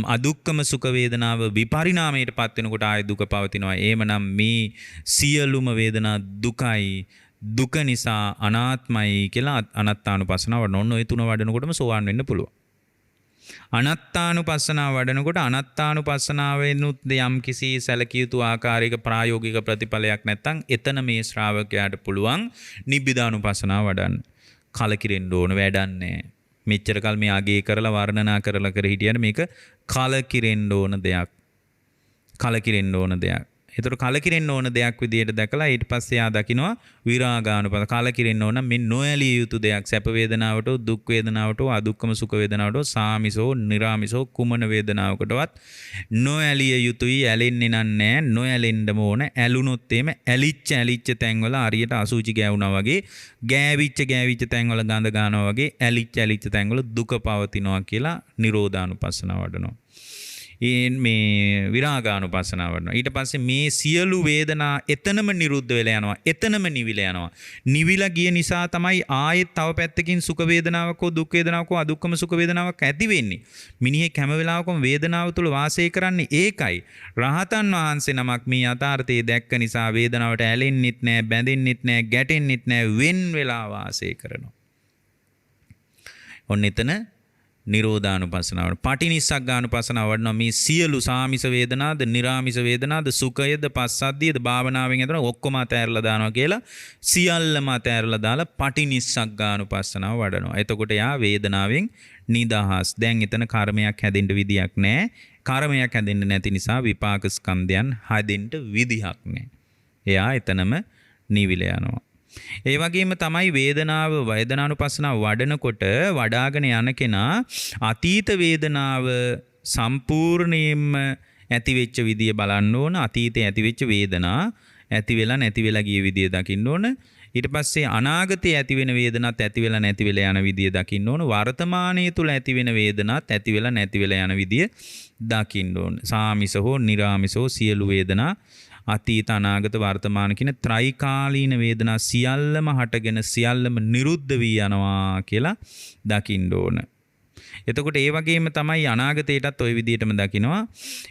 අදුක්කම සුඛ වේදනාව විපරිණාමයට පත් වෙනකොට ආය දුක පවතිනවා. එහෙමනම් මේ සියලුම වේදනා දුකයි. දුක නිසා අනාත්මයි කියලා අනාත්තානුපස්සනාව වඩන. ඔන්න ඔය තුන වඩනකොටම සෝවාන් වෙන්න පුළුවන්. අනාත්තානුපස්සනාව වඩනකොට අනාත්තානුපස්සනාවෙනුත් යම් කිසි සැලකිය යුතු ආකාරයක ප්‍රායෝගික ප්‍රතිඵලයක් නැත්නම් එතන මේ ශ්‍රාවකයාට පුළුවන් නිබ්බිදානුපස්සනාව වඩන්න. කලකිරෙන්න ඕන වැඩක් නැහැ. මෙච්චර කල් මේ අගේ කරලා වර්ණනා කරලා කර හිටියන මේක කලකිරෙන්න ඕන දෙයක්. කලකිරෙන්න ඕන දෙයක්. ඒතර කලකිරෙන්න ඕන දෙයක් විදියට දැකලා ඊට පස්සේ ආ දකින්නවා විරාගානුපත. කලකිරෙන්න ඕන මේ නොඇලිය යුතු දෙයක්. සැප වේදනාවට, දුක් වේදනාවට, අදුක්කම සුඛ වේදනාවට, සාමිසෝ, නිරාමිසෝ කුමන වේදනාවකටවත් නොඇලිය යුතුයි. ඇලෙන්නේ නැහැ. නොඇලෙන්නම ඕන. ඇලුනොත් එimhe ඇලිච්ච තැන්වල හරියට අසුචි ගෑවුනා වගේ, ගෑවිච්ච තැන්වල ගඳ ගන්නවා වගේ ඇලිච්ච තැන්වල දුක පවතිනවා කියලා නිරෝධානුපස්සනාව වඩනවා. මේ විරාගානුපස්සනාව වඩනවා. ඊට පස්සේ මේ සියලු වේදනා එතනම නිරුද්ධ වෙලා යනවා. එතනම නිවිලා යනවා. නිවිලා ගිය නිසා තමයි ආයෙත් තව පැත්තකින් සුඛ වේදනාවක් හෝ දුක් වේදනාවක් හෝ අදුක්කම සුඛ වේදනාවක් ඇති වෙන්නේ. මිනිහෙක් හැම වෙලාවකම වේදනාව තුල වාසය කරන්නේ ඒකයි. රහතන් වහන්සේ නමක් මේ යථාර්ථය දැක්ක නිසා වේදනාවට ඇලෙන්නෙත් නැහැ, බැඳෙන්නෙත් නැහැ, ගැටෙන්නෙත් නැහැ, වෙන් වෙලා වාසය කරනවා. ඔන්න එතන නිරෝධානුපස්සනාව. පටිනිස්සග්ගානුපස්සනාව වඩනවා. මේ සියලු සාමිස වේදනාද, නිරාමිස වේදනාද, සුඛයද, පස්සද්ධියද භාවනාවෙන් ඇතන ඔක්කොම අතෑරලා දානවා කියලා සියල්ලම අතෑරලා දාලා පටිනිස්සග්ගානුපස්සනාව වඩනවා. එතකොට යා වේදනාවෙන් නිදහස්. දැන් එතන කර්මයක් හැදෙන්න විදියක් නැහැ. කර්මයක් හැදෙන්න නැති නිසා විපාක ස්කන්ධයන් හැදෙන්න විදිහක් නැහැ. එයා එතනම නිවිල යනවා. ඒ වගේම තමයි වේදනානුපස්සනාව වඩනකොට වඩාගෙන යන කෙනා අතීත වේදනාව සම්පූර්ණයෙන්ම ඇති වෙච්ච විදිය බලන්න ඕන. අතීතයේ ඇති වෙච්ච වේදනා ඇති වෙලා නැති වෙලා ගිය විදිය දකින්න ඕන. ඊට පස්සේ අනාගතයේ ඇති වෙන වේදනත් ඇති වෙලා නැති වෙලා යන විදිය දකින්න ඕන. වර්තමානයේ තුල ඇති වෙන වේදනත් ඇති වෙලා නැති වෙලා යන විදිය දකින්න ඕන. සාමිස හෝ නිරාමිස හෝ සියලු වේදනා අතීත අනාගත වර්තමාන කියන ත්‍රිකාලීන වේදනා සියල්ලම හටගෙන සියල්ලම නිරුද්ධ වී යනවා කියලා දකින්න ඕන. එතකොට ඒ වගේම තමයි අනාගතයටත් ওই විදිහටම දකිනවා.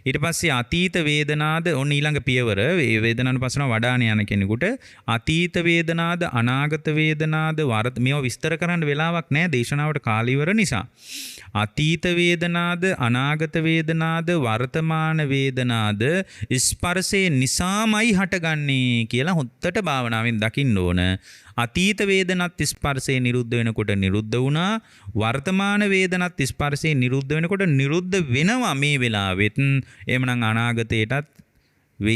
ඊට පස්සේ අතීත වේදනාද ඔන්න ඊළඟ පියවර වේදනානුපස්සනාව වඩාන යන කෙනෙකුට අතීත වේදනාද අනාගත වේදනාද මේවා විස්තර කරන්න වෙලාවක් නැහැ දේශනාවට කාලය ඉවර නිසා. අතීත වේදනාද අනාගත වේදනාද වර්තමාන වේදනාද ස්පර්ශේ නිසාමයි හටගන්නේ කියලා හොත්තට භාවනාවෙන් දකින්න ඕන. අතීත වේදනත් ස්පර්ශේ නිරුද්ධ වෙනකොට නිරුද්ධ වුණා. වර්තමාන වේදනත් ස්පර්ශේ නිරුද්ධ වෙනකොට නිරුද්ධ වෙනවා මේ වෙලාවෙත්. එහෙමනම් අනාගතයටත්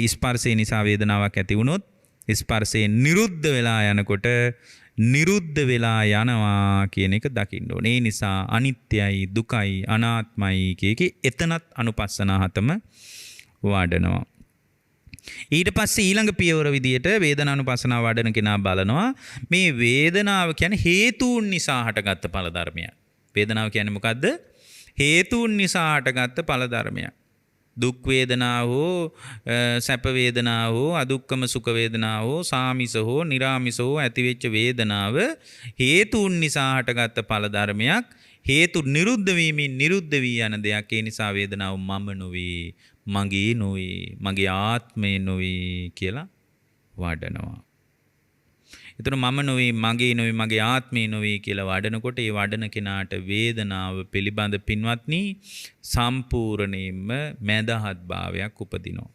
ස්පර්ශේ නිසා වේදනාවක් ඇති වුණොත් ස්පර්ශේ නිරුද්ධ වෙලා යනකොට නිරුද්ධ වෙලා යනවා කියන එක දකින්න ඕනේ. ඒ නිසා අනිත්‍යයි දුකයි අනාත්මයි කියකේ එතනත් අනුපස්සනාහතම වඩනවා. ඊට පස්සේ ඊළඟ පියවර විදියට වේදනානුපස්සනාව වඩන කෙනා බලනවා මේ වේදනාව කියන්නේ හේතුන් නිසා හටගත්ත ඵල ධර්මයක්. වේදනාව කියන්නේ මොකද්ද? හේතුන් නිසා හටගත්ත ඵල ධර්මයක්. දුක් වේදනාව හෝ සැප වේදනාව හෝ අදුක්කම සුඛ වේදනාව හෝ සාමිස හෝ නිරාමිස හෝ ඇතිවෙච්ච වේදනාව හේතුන් නිසා හටගත්ත ඵල ධර්මයක්. හේතු නිරුද්ධ වීමෙන් නිරුද්ධ වී යන දෙයක්. ඒ නිසා වේදනාව මම නොවේ, මගේ නොවේ, මගේ ආත්මය නොවේ කියලා වඩනවා. එතන මම නොවේ, මගේ නොවේ, මගේ ආත්මය නොවේ කියලා වඩනකොට ඒ වඩන කෙනාට වේදනාව පිළිබඳ පින්වත්නි සම්පූර්ණයෙන්ම මැදහත් භාවයක් උපදිනවා.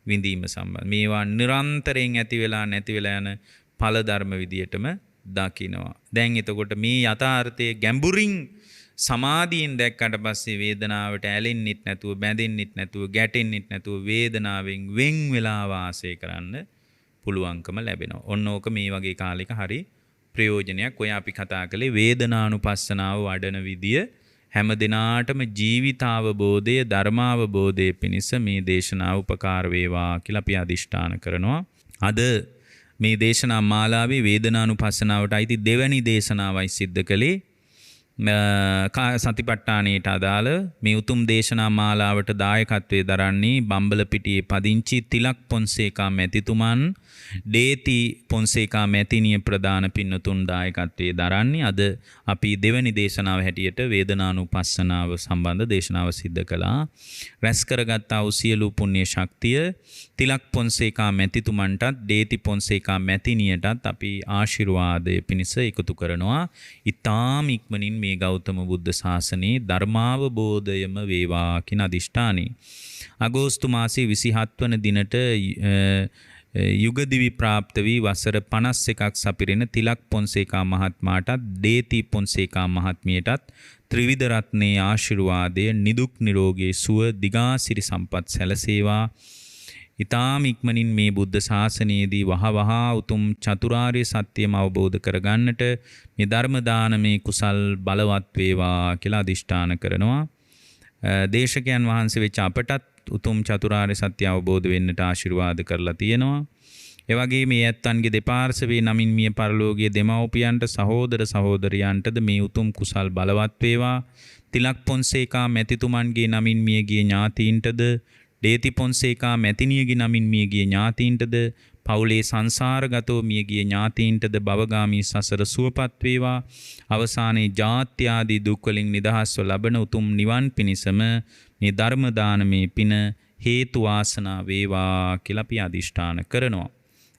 විඳීම සම්බන්ධ මේවා නිරන්තරයෙන් ඇති වෙලා නැති වෙලා යන ඵල ධර්ම විදියටම දකිනවා. දැන් එතකොට මේ යථාර්ථයේ ගැඹුරින් සමාධියෙන් දැක්කට පස්සේ වේදනාවට ඇලෙන්නෙත් නැතුව, බැඳෙන්නෙත් නැතුව, ගැටෙන්නෙත් නැතුව වේදනාවෙන් වෙන් වෙලා වාසය කරන්න පුළුවන්කම ලැබෙනවා. ඔන්න ඕක මේ වගේ කාලයක හරි ප්‍රයෝජනයක්. ඔය අපි කතා කළේ වේදනානුපස්සනාව වඩන විදිය හැම දිනාටම ජීවිතාවබෝධය, ධර්මාවබෝධය පිණිස මේ දේශනාව උපකාර වේවා කියලා අපි අදිෂ්ඨාන කරනවා. අද මේ දේශනා මාලාවේ වේදනානුපස්සනාවට අයිති දෙවැනි දේශනාවයි සිද්ධ කළේ. සතිපට්ඨානයට අදාළ මේ උතුම් දේශනා මාලාවට දායකත්වයේ දරන්නේ බම්බලපිටියේ පදිංචි තිලක් පොන්සේකා මැතිතුමන්, ඩේති පොන්සේකා මැතිණිය ප්‍රධාන පින්නතුන් දායකත්වයේ දරන්නේ. අද අපි දෙවැනි දේශනාව හැටියට වේදනානුපස්සනාව සම්බන්ධ දේශනාව සිද්ධ කළා. රැස් කරගත් ආ සියලු පුණ්‍ය ශක්තිය තිලක් පොන්සේකා මැතිතුමන්ටත් ඩේති පොන්සේකා මැතිණියටත් අපි ආශිර්වාදය පිණිස එකතු කරනවා. ඊ타ම ඉක්මනින් මේ ගෞතම බුද්ධ ශාසනයේ ධර්මාවබෝධයම වේවා කියන අදිෂ්ඨානයි. අගෝස්තු මාසයේ 27 වන දිනට යුගදිවි ප්‍රාප්ත වී වසර 51ක් සපිරෙන තිලක් පොන්සේකා මහත්මයාටත් ඩේති පොන්සේකා මහත්මියටත් ත්‍රිවිධ රත්නයේ ආශිර්වාදය, නිදුක් නිරෝගී සුව, දිගාසිරි සම්පත් සැලසේවා. ඊ타ම ඉක්මනින් මේ බුද්ධ ශාසනයේදී වහවහ උතුම් චතුරාර්ය සත්‍යම අවබෝධ කරගන්නට මේ ධර්ම දානමේ කුසල් බලවත් වේවා කියලා අදිෂ්ඨාන කරනවා. දේශකයන් වහන්සේ වෙච්ච අපටත් උතුම් චතුරාර්ය සත්‍ය අවබෝධ වෙන්නට ආශිර්වාද කරලා තියෙනවා. ඒ වගේම මේ ඇත්තන්ගේ දෙපාර්ශවයේ නමින් මිය පරලෝකීය දෙමව්පියන්ට, සහෝදර සහෝදරියන්ටද මේ උතුම් කුසල් බලවත් වේවා. තිලක් පොන්සේකා මැතිතුමන්ගේ නමින් මිය ගිය ඥාතීන්ටද, ඩේති පොන්සේකා මැතිණියගේ නමින් මිය ගිය ඥාතීන්ටද, පවුලේ සංසාරගතව මිය ගිය ඥාතීන්ටද භවගාමී සසර සුවපත් වේවා. අවසානයේ ජාත්‍ය ආදී දුක් වලින් නිදහස්ව ලබන උතුම් නිවන් පිණිසම මේ ධර්ම දානමේ පින හේතු වාසනා වේවා කියලා අපි අදිෂ්ඨාන කරනවා.